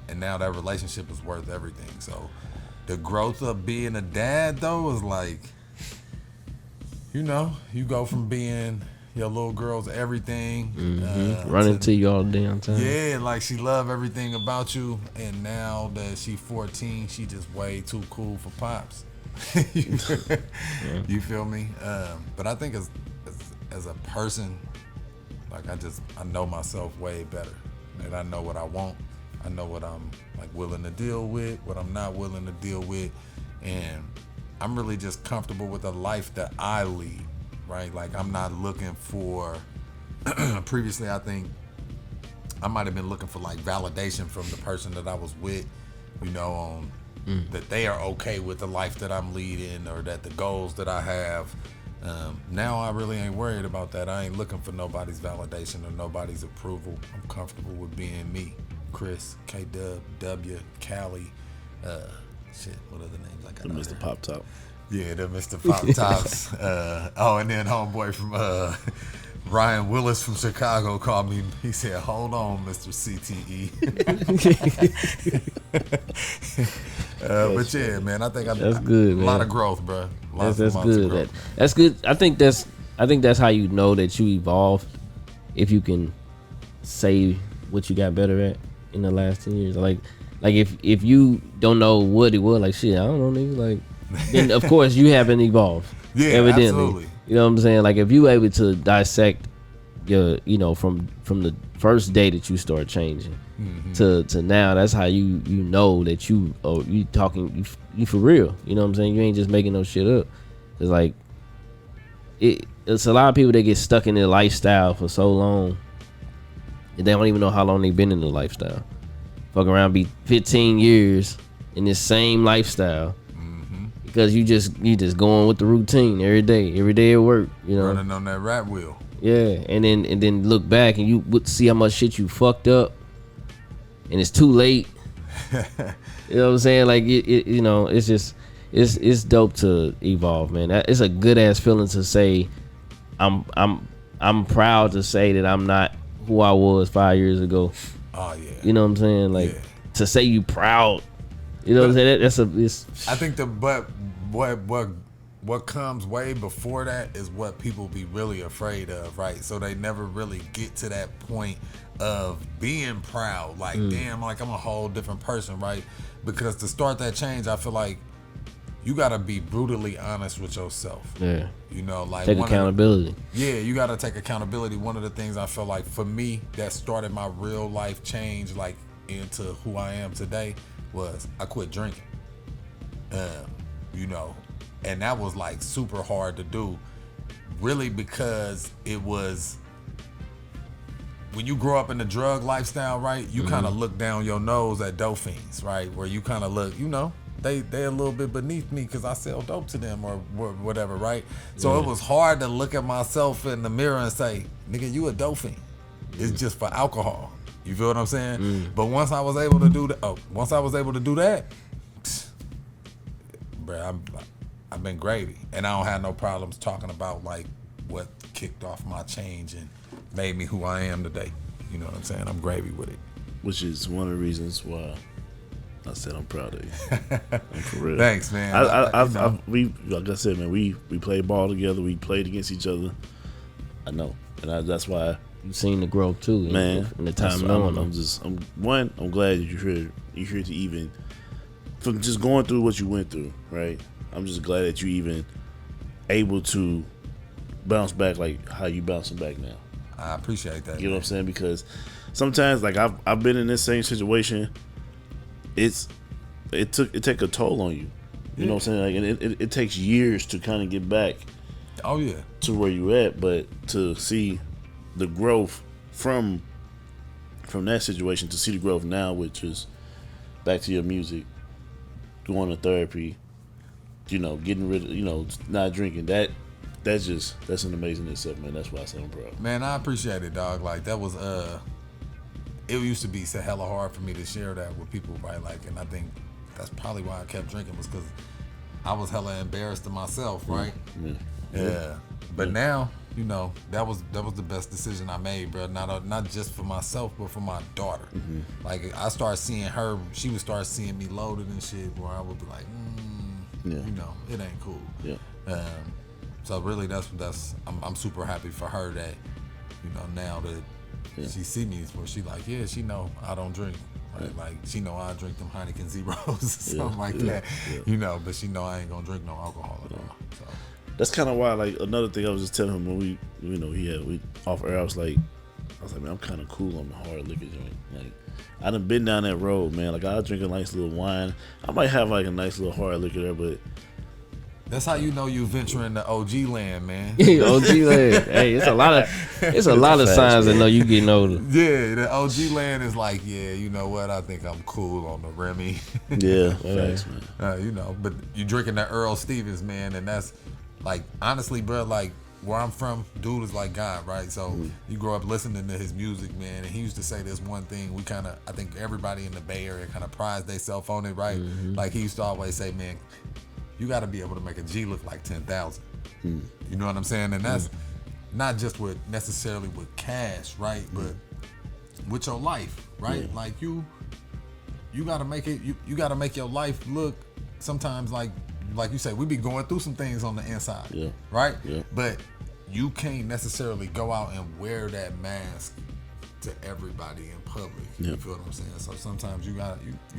And now that relationship is worth everything. So the growth of being a dad though is like, you go from being your little girl's everything, Running to you all the damn time. yeah, like she love everything about you, and now that she 14, she just way too cool for pops. You feel me? But I think as a person, like I know myself way better. And I know what I want. I know what I'm like willing to deal with, what I'm not willing to deal with. And I'm really just comfortable with the life that I lead, right? Like I'm not looking for, previously I think I might have been looking for like validation from the person that I was with, on that they are okay with the life that I'm leading or that the goals that I have. Now I really ain't worried about that. I ain't looking for nobody's validation or nobody's approval. I'm comfortable with being me. Chris, K-Dub, W, Cali, Shit, what other names I got? The Mr. Pop Top. Yeah, the Mr. Pop Tops. And then homeboy from Ryan Willis from Chicago called me. He said, "Hold on, Mr. CTE." But yeah, man, I think that's good, man. A lot of growth, bro. That's good. That's good. I think that's how you know that you evolved, if you can say what you got better at in the last 10 years. Like if you don't know what it was, like shit, I don't know, nigga. Like then of course you haven't evolved. Yeah, evidently. absolutely. You know what I'm saying? Like if you able to dissect your, from the first day that you start changing to now, that's how you know that you talking you for real. You know what I'm saying? You ain't just making no shit up. It's like it's a lot of people that get stuck in their lifestyle for so long and they don't even know how long they've been in the lifestyle. Fuck around, be 15 years in this same lifestyle. Because you just going with the routine every day at work, running on that rat wheel. Yeah, and then look back and you would see how much shit you fucked up, and it's too late. You know what I'm saying? Like it's just it's dope to evolve, man. It's a good ass feeling to say, I'm proud to say that I'm not who I was 5 years ago. Oh yeah. You know what I'm saying? Like to say you proud. You know what I'm saying? I think what comes way before that is what people be really afraid of, right? So they never really get to that point of being proud. Like, damn, like I'm a whole different person, right? Because to start that change, I feel like you gotta be brutally honest with yourself. Yeah. Like take accountability. You gotta take accountability. One of the things I feel like for me that started my real life change, like into who I am today, was I quit drinking. And that was like super hard to do, really, because it was when you grow up in the drug lifestyle, right? You kind of look down your nose at dope fiends, right? Where you kind of look, they a little bit beneath me because I sell dope to them or whatever, right? So it was hard to look at myself in the mirror and say, nigga, you a dope fiend. It's just for alcohol. You feel what I'm saying? But once I was able to do that, bruh, I've been gravy, and I don't have no problems talking about like what kicked off my change and made me who I am today. You know what I'm saying? I'm gravy with it. Which is one of the reasons why I said I'm proud of you. I'm for real. Thanks, man. We like I said, man, we played ball together. We played against each other. I know, and that's why you seen the growth too, man. In the time knowing. I'm glad that you're here to even from just going through what you went through, right? I'm just glad that you even able to bounce back like how you bouncing back now. I appreciate that. You know what I'm saying? Because sometimes, like I've been in this same situation. It take a toll on you. You know what I'm saying? Like, and it takes years to kind of get back. Oh yeah. To where you at, but to see the growth from that situation, to see the growth now, which is back to your music, going to therapy, getting rid of, not drinking. That's an amazing itself, man. That's why I say I'm proud. Man, I appreciate it, dog. Like that was it used to be so hella hard for me to share that with people, right? Like, and I think that's probably why I kept drinking, was because I was hella embarrassed of myself, right? Yeah. But now, that was the best decision I made, bro. Not just for myself, but for my daughter. Like I started seeing her, she would start seeing me loaded and shit, where I would be like, it ain't cool. Yeah. So really, I'm super happy for her that, now that she see me, where she like, yeah, she know I don't drink. Right? Like she know I drink them Heineken Zeros or something like that. Yeah. But she know I ain't gonna drink no alcohol at all. So. That's kind of why, like, another thing I was just telling him when we off air, I was like, man, I'm kind of cool on the hard liquor joint. Like, I done been down that road, man. Like, I'll drink a nice little wine. I might have like a nice little hard liquor there, but that's how you know you venturing the OG land, man. OG land. Hey, it's a lot of signs that know you getting older. Yeah, the OG land is like, yeah, you know what? I think I'm cool on the Remy. Yeah, facts, man. But you drinking that Earl Stevens, man, and that's like, honestly, bro, like where I'm from, dude is like God, right? So you grow up listening to his music, man, and he used to say this one thing. I think everybody in the Bay Area kind of prides themselves on it, right? Like he used to always say, man, you got to be able to make a G look like 10,000. You know what I'm saying? And that's not just necessarily with cash, right? But with your life, right? Yeah. Like you gotta make it. You gotta make your life look sometimes like you say. We be going through some things on the inside, right? Yeah. But you can't necessarily go out and wear that mask to everybody in public. You feel what I'm saying? So sometimes you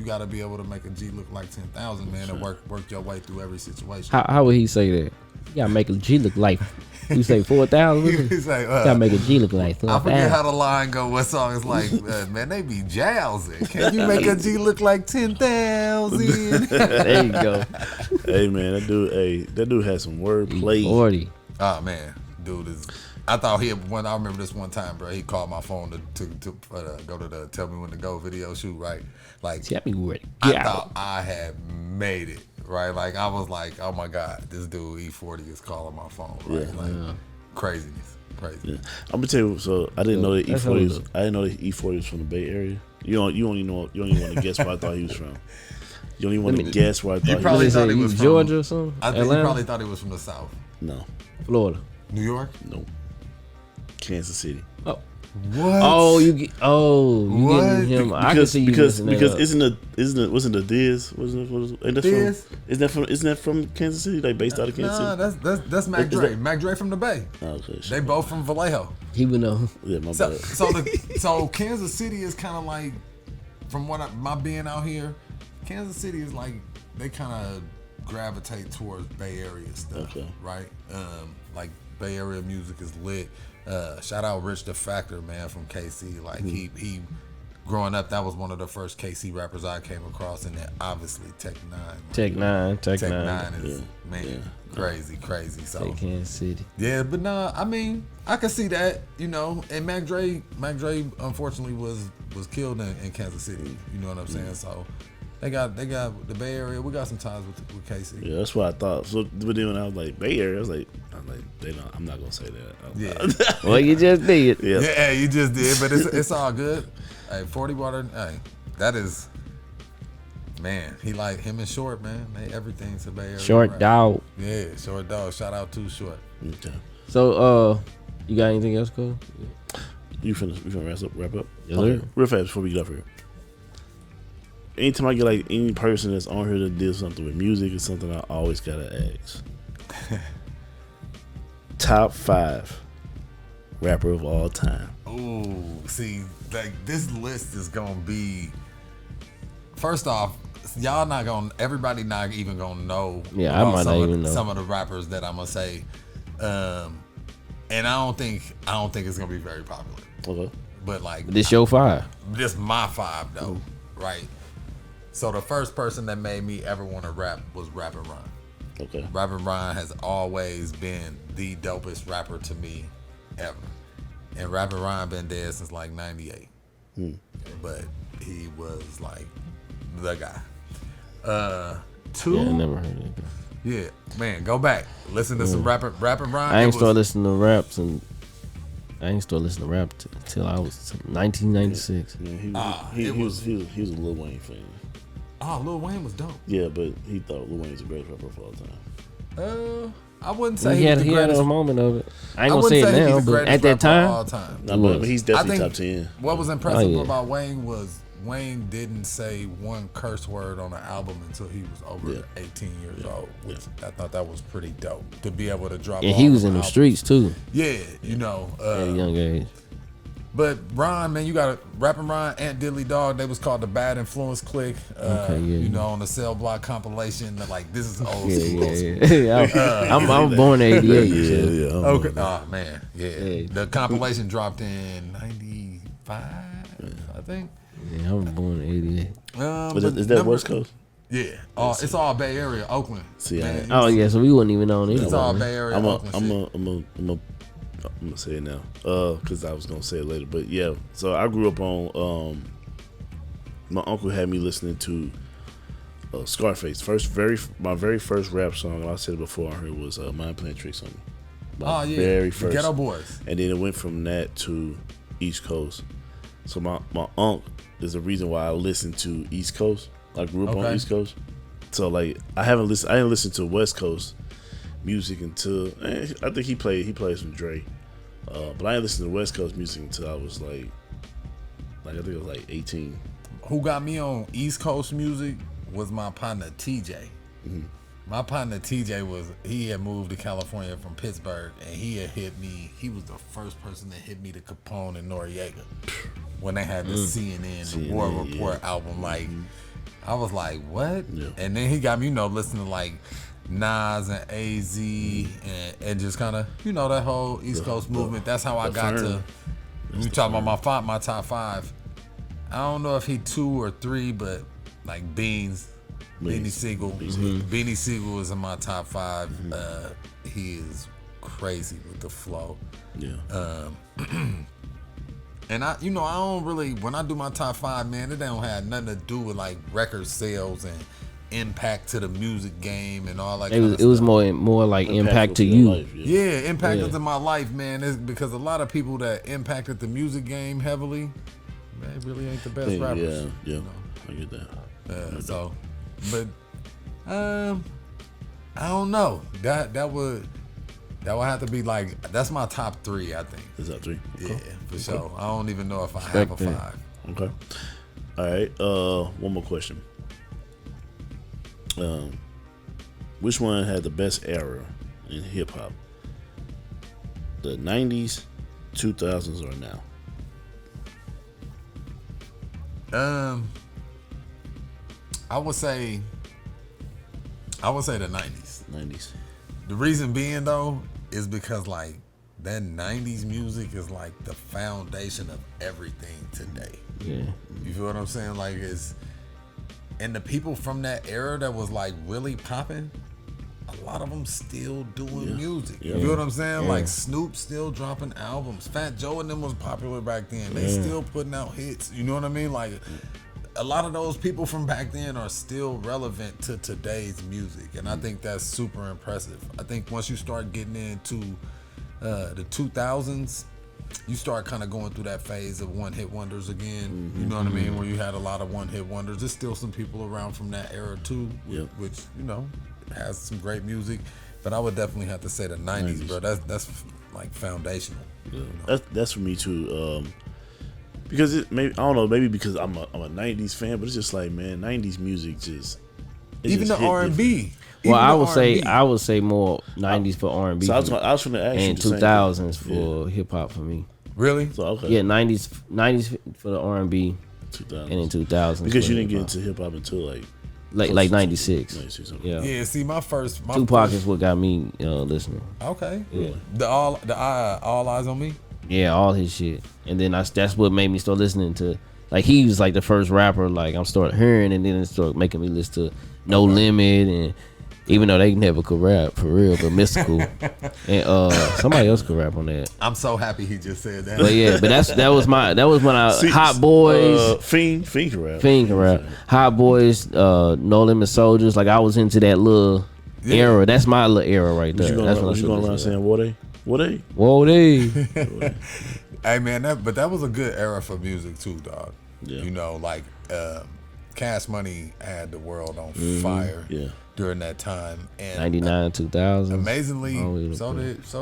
gotta be able to make a G look like 10,000, man, and work your way through every situation. How would he say that? You gotta make a G look like. You say 4,000? He's like, gotta make a G look like 4,000. I forget how the line go. What song is like? Man, they be jousing. Can you make a G look like 10,000? There you go. Hey man, that dude had some wordplay. 40. Oh man, dude is. I thought I remember this one time, bro. He called my phone to go to the Tell Me When to Go video shoot, right? Like, Tell me where to I go. thought I had made it, right? Like, I was like, oh my God, this dude E40 is calling my phone, right? Craziness. Yeah. I'm gonna tell you. So I didn't know that E40. I didn't know that E40 was from the Bay Area. You don't even want to guess where I thought he was from. You don't even want to guess where I thought he was. Probably thought he was from Georgia or something. I think you probably thought he was from the South. No. Florida. New York? No. Kansas City. What? Oh, you getting him. I can see you because wasn't the Diz? Isn't that from Kansas City? Like based out of Kansas City? Nah, that's Mac Dre. Mac Dre from the Bay. Oh, okay, they both from Vallejo. He would know. Yeah, my bad. So Kansas City is kind of like, from my being out here, Kansas City is like they kind of gravitate towards Bay Area stuff, right? Like Bay Area music is lit. Shout out Rich the Factor, man, from KC. Like he growing up, that was one of the first KC rappers I came across, and then obviously Tech Nine. Tech Nine is crazy. So Kansas City. Yeah, but nah, I mean, I can see that, you know. And Mac Dre unfortunately was killed in Kansas City. You know what I'm saying? So they got the Bay Area. We got some ties with KC. Yeah, that's what I thought. So, but then when I was like Bay Area, I was like, I'm not gonna say that. Yeah. Well, you just did. Yeah, you just did. But it's all good. Hey, 40 Water. Hey, that is. Man, he like him and Short, man. Everything's a Bay Area. Short Dog. Yeah, Short Dog. Shout out to Short. Okay. So, you got anything else, Cole? You finna wrap up? Yes, sir. Real fast before we get off here. Anytime I get like any person that's on here that did something with music or something, I always gotta ask. Top 5 rapper of all time. Ooh, see, like this list is gonna be. First off, everybody not even gonna know. Yeah, I might not even know some of the rappers that I'm gonna say, and I don't think it's gonna be very popular. Okay. But like, this your 5. This my 5 though, right? So the first person that made me ever want to rap was Rappin' Ron. Okay. Rappin' Ron has always been the dopest rapper to me ever, and Rappin' Ron been dead since like '98. But he was like the guy. 2. Yeah, I never heard of it. Yeah, man, go back. Listen to some Rappin' Ron. I ain't started listening to raps until I was 1996. Yeah, he was a Lil Wayne fan. Oh, Lil Wayne was dope. Yeah, but he thought Lil Wayne was the greatest rapper of all time. I wouldn't say he had a moment of it. I ain't gonna say it now, but at that time, no, but he's definitely top 10. What was impressive about Wayne was Wayne didn't say one curse word on an album until he was over 18 years old, which I thought that was pretty dope to be able to drop. And he was in the streets too. Yeah, you know, at a young age. But Ron, man, you got Rappin' Ron, Ant Diddley Dog. They was called the Bad Influence Clique. You know, on the Cell Block compilation. Like, this is old school. I'm born in '88. Yeah. Okay. Oh man, yeah. The compilation dropped in '95, I think. Yeah, I was born in '88. But is that West Coast? Yeah. It's all Bay Area, Oakland. See, man, so we wouldn't even know anything. It's all Bay Area, Oakland. I'm gonna say it now, cause I was gonna say it later. But yeah, so I grew up on. My uncle had me listening to Scarface. My very first rap song, and I said it before I heard was "Mind Playing Tricks on Me." My Oh yeah, very the first. Ghetto Boys. And then it went from that to East Coast. So my uncle is the reason why I listened to East Coast. I grew up on East Coast. So like I didn't listen to West Coast music until I think he played some Dre. But I didn't listen to West Coast music until I was like I think it was like 18. Who got me on East Coast music was my partner TJ. Mm-hmm. My partner TJ he had moved to California from Pittsburgh, and he had hit me. He was the first person that hit me to Capone and Noriega when they had the CNN War Report album. Like, I was like, what? Yeah. And then he got me, listening to like Nas and AZ and just kind of, that whole East Coast movement. That's how I got to. You talking about my top 5. I don't know if he 2 or 3, but like Beanie Siegel. Beanie Siegel is in my top 5. He is crazy with the flow. Yeah. And I don't really, when I do my top 5, man, it don't have nothing to do with like record sales and impact to the music game and all that kind of stuff. It was more like impact to you. Life, Impacted to my life, man. It's because a lot of people that impacted the music game heavily, they really ain't the best rappers. Yeah. I get that. But I don't know. That would have to be like, that's my top 3, I think. Is that 3? Yeah, for sure. I don't even know if I have a 5. Okay. All right. One more question. Which one had the best era in hip hop? The 90s, 2000s, or now? I would say the 90s. 90s. The reason being though is because like that 90s music is like the foundation of everything today. Yeah. You feel what I'm saying? Like and the people from that era that was like really popping, a lot of them still doing music. You feel what I'm saying? Like Snoop still dropping albums. Fat Joe and them was popular back then. They still putting out hits. You know what I mean? Like a lot of those people from back then are still relevant to today's music. And I think that's super impressive. I think once you start getting into the 2000s, you start kind of going through that phase of one-hit wonders again. You know what I mean? Where you had a lot of one-hit wonders. There's still some people around from that era too, which, has some great music. But I would definitely have to say the 90s, bro. That's like foundational. Yeah. That's for me too. Because maybe because I'm a 90s fan, but it's just like, man, 90s music even the R&B. Well, I would say more 90s for R&B. So I was going to ask you and 2000s for hip hop for me. Really? So, okay. Yeah, 90s for the R&B, 2000s. and then 2000s. Because you didn't get into hip hop until like 96. 96, okay. Yeah. See, my Tupac is what got me listening. Okay. Yeah. The all eyes on me. Yeah, all his shit, and then that's what made me start listening to. Like he was like the first rapper like I'm started hearing, and then it started making me listen to No Limit, and even though they never could rap for real, but Mystical and somebody else could rap on that. I'm so happy he just said that. But yeah, but that was when I Hot Boys, Fiend can rap. Fiend can rap. Hot Boys, No Limit Soldiers. Like I was into that little era. That's my little era right there. That's what you going around saying. What they? Hey man, that was a good era for music too, dog. Yeah. Like Cash Money had the world on fire during that time. And 99, 2000. Amazingly, so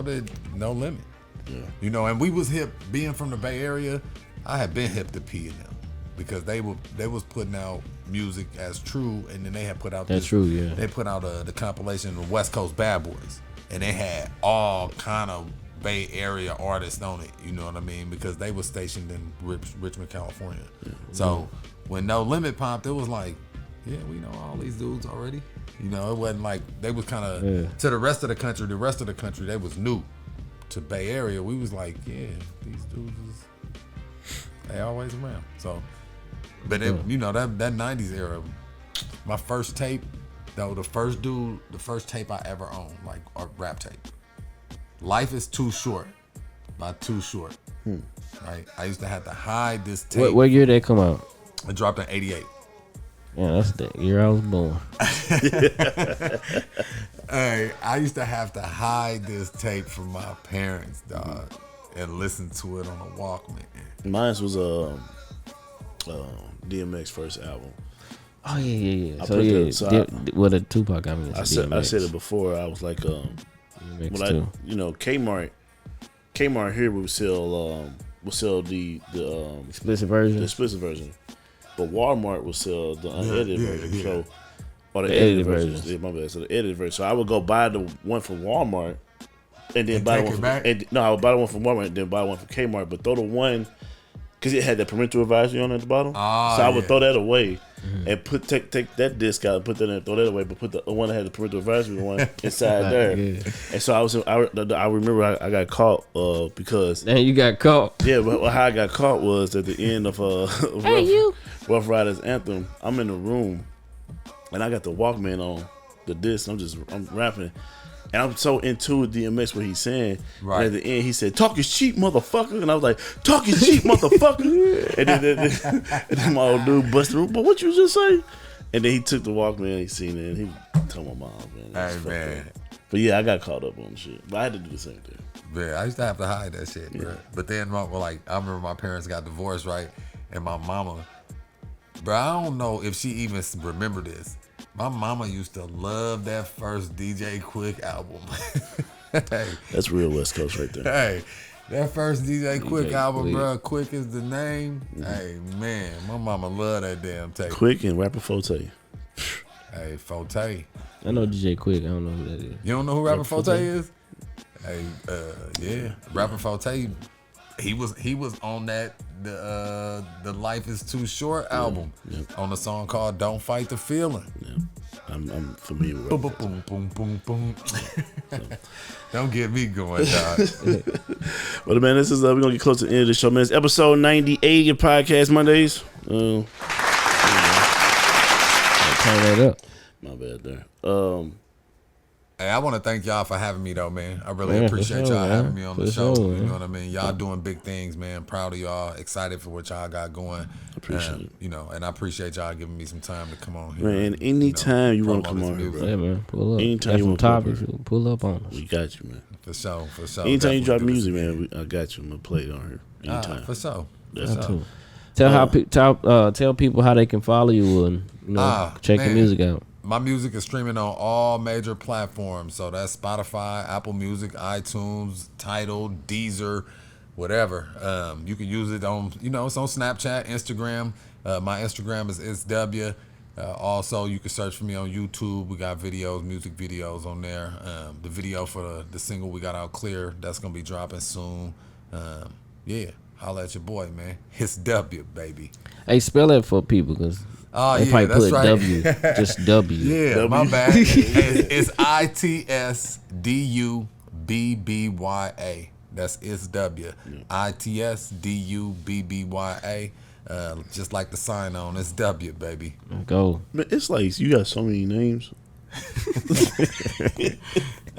did No Limit. Yeah. And we was hip, being from the Bay Area. I had been hip to P and them because they was putting out music as True, and then they had put out They put out the compilation of West Coast Bad Boys, and they had all kind of Bay Area artists on it. You know what I mean? Because they were stationed in Richmond, California. Yeah. So when No Limit popped, it was like, we know all these dudes already. It wasn't like they was kind of to the rest of the country. The rest of the country, they was new to Bay Area. We was like, these dudes they always around. So, but that 90s era, my first tape, though, the first tape I ever owned, like a rap tape. Life is Too Short by Too Short. Right? I used to have to hide this tape. What year did they come out? It dropped in 88. Yeah, that's the year I was born. Hey, I used to have to hide this tape from my parents, dog, and listen to it on a Walkman. Mine was DMX first album. Oh yeah. I So put yeah, that- so well the Tupac got me. I said it before. I was like, DMX when too. Kmart here would sell the Explicit version. the explicit version, but Walmart would sell the unedited version. yeah. So, or the The edited edited version. versions. Yeah, my bad. So the edited version. So I would go buy the one from Walmart, and then And buy take one it from back? I would buy the one from Walmart, and then buy one from Kmart, but throw the one because it had that parental advisory on it at the bottom. Ah, so I would yeah. throw that away. And take that disc out and put that in and throw that away, but put the one that had the parental advisory one inside there. Yeah. And so I remember I got caught because Then you got caught. yeah, but how I got caught was at the end of Rough Riders Anthem. I'm in the room and I got the Walkman on the disc. I'm rapping. And I'm so into DMX what he's saying. Right. And at the end he said, "Talk is cheap, motherfucker." And I was like, "Talk is cheap, motherfucker." and then my old dude busted through, "But what you just say?" And then he took the Walkman, he seen it, and he told my mom, man. That's Hey, fucked man. up. But yeah, I got caught up on shit. But I had to do the same thing. Man, I used to have to hide that shit, bro. But then, I remember my parents got divorced, right? And my mama, bro, I don't know if she even remember this. My mama used to love that first DJ Quick album. Hey, That's real West Coast right there. hey, that first DJ Quick album, Quick. bro. Quick is the name. Hey, man, my mama loved that damn tape. Quick and Rapper Forte. Hey, Forte. I know DJ Quick. I don't know who that is. You don't know who Rapper Forte is? Hey, yeah, Rapper Forte. He was on that the Life Is Too Short album on a song called "Don't Fight the Feeling." Yeah. I'm familiar with Boom, Rapper boom, boom, boom, boom, boom. Don't get me going, dog. Well, man, this is we're gonna get close to the end of the show, man. It's episode 98 of Podcast Mondays. Turn that up. My bad there. Hey, I want to thank y'all for having me, though, man. I really Yeah, for appreciate sure, y'all man. having me on the For show. sure, You man. know what I mean? Y'all doing big things, man. Proud of y'all. Excited for what y'all got going. Appreciate it. You know, and I appreciate y'all giving me some time to come on here. Man, anytime you wanna promote come this on here, music. bro. Yeah, man. Pull up. Anytime Got you some want to come up topics. Pull up on us. We got you, man. For sure. Anytime you Definitely drop do music, this man, I got you. I'm gonna play it on here. Anytime. For sure. That's For it. sure. Tell people how they can follow you and check your man. music out. My music is streaming on all major platforms. So that's Spotify, Apple Music, iTunes, Tidal, Deezer, whatever. You can use it on, it's on Snapchat, Instagram. My Instagram is Itsdubbya. Also, you can search for me on YouTube. We got videos, music videos on there. The video for the single we got out, Clear, that's going to be dropping soon. Yeah, holla at your boy, man. Itsdubbya, baby. Hey, spell it for people because Oh, they yeah, probably that's put right. W, just W. Yeah, my bad. It's ITSDUBBYA. That's Itsdubbya. ITSDUBBYA. Just like the sign on, it's W, baby. Go. Man, it's like you got so many names.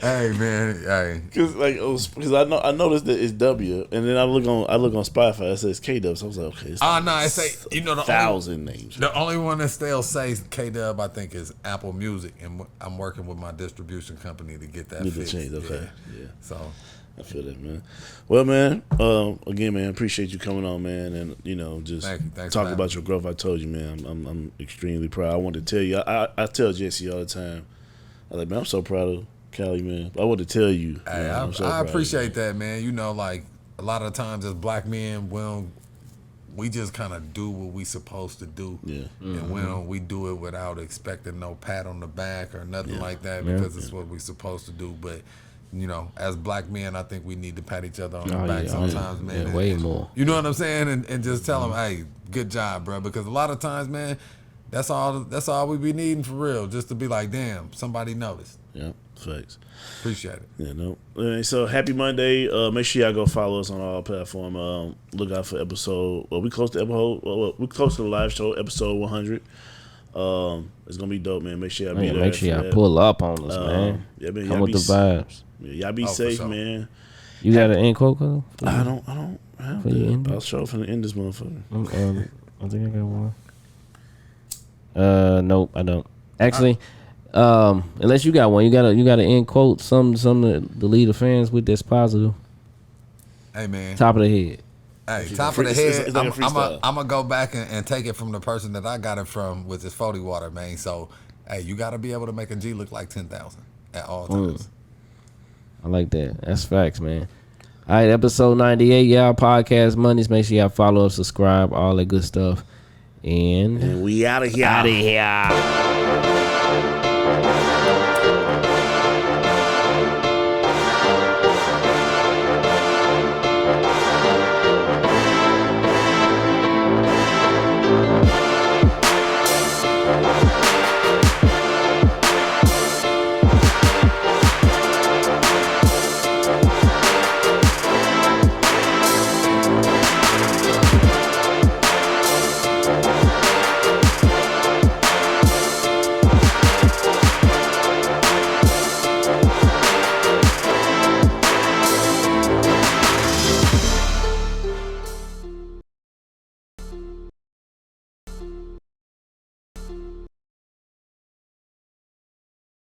Hey, man. Hey. Because I noticed that it's W, and then I look on Spotify, it says K-Dub, so I was like, okay, it's No, it say, the 1,000 names. The only one that still says K-Dub, I think, is Apple Music, and I'm working with my distribution company to get that Need to fixed. change, okay. Yeah. So, I feel that, man. Well, man, again, man, appreciate you coming on, man, and just Thank you. Thanks talk for about your growth. I told you, man, I'm extremely proud. I wanted to tell you, I tell Jesse all the time. I was like, man, I'm so proud of Cali, man. I want to tell you. hey, man, I'm so I proud of you, appreciate that, man. Like a lot of times as black men, we just kind of do what we supposed to do. Yeah. And we do it without expecting no pat on the back or nothing like that because it's what we supposed to do. But, as black men, I think we need to pat each other on the back sometimes, man. Yeah, way more. You know what I'm saying? And just tell them, hey, good job, bro. Because a lot of times, man, that's all we be needing for real. Just to be like, damn, somebody noticed. Yeah, facts. Appreciate it. Yeah, no. Alright, so happy Monday. Make sure y'all go follow us on all platforms. Look out for episode. Well, we close to the live show, episode 100. It's gonna be dope, man. Make sure y'all be there. Make sure for y'all that. pull up on us, man. Yeah, man. Come Y'all with be, the vibes. yeah, y'all be for safe, sure. man. You got an end quote, Cole? I don't have For your that. end? I'll show from the end this motherfucker. I think I got one. Nope, I don't. Actually, unless you got one, you gotta end quote some to lead the fans with that's positive. Hey man, Top of the head. hey, top of the head. It's like a freestyle. I'm gonna go back and take it from the person that I got it from with this 40 water, man. So, hey, you gotta be able to make a G look like 10,000 at all times. I like that. That's facts, man. All right, episode 98, y'all. Podcast Mondays. Make sure y'all follow, subscribe, all that good stuff. And we out of here. Out of here.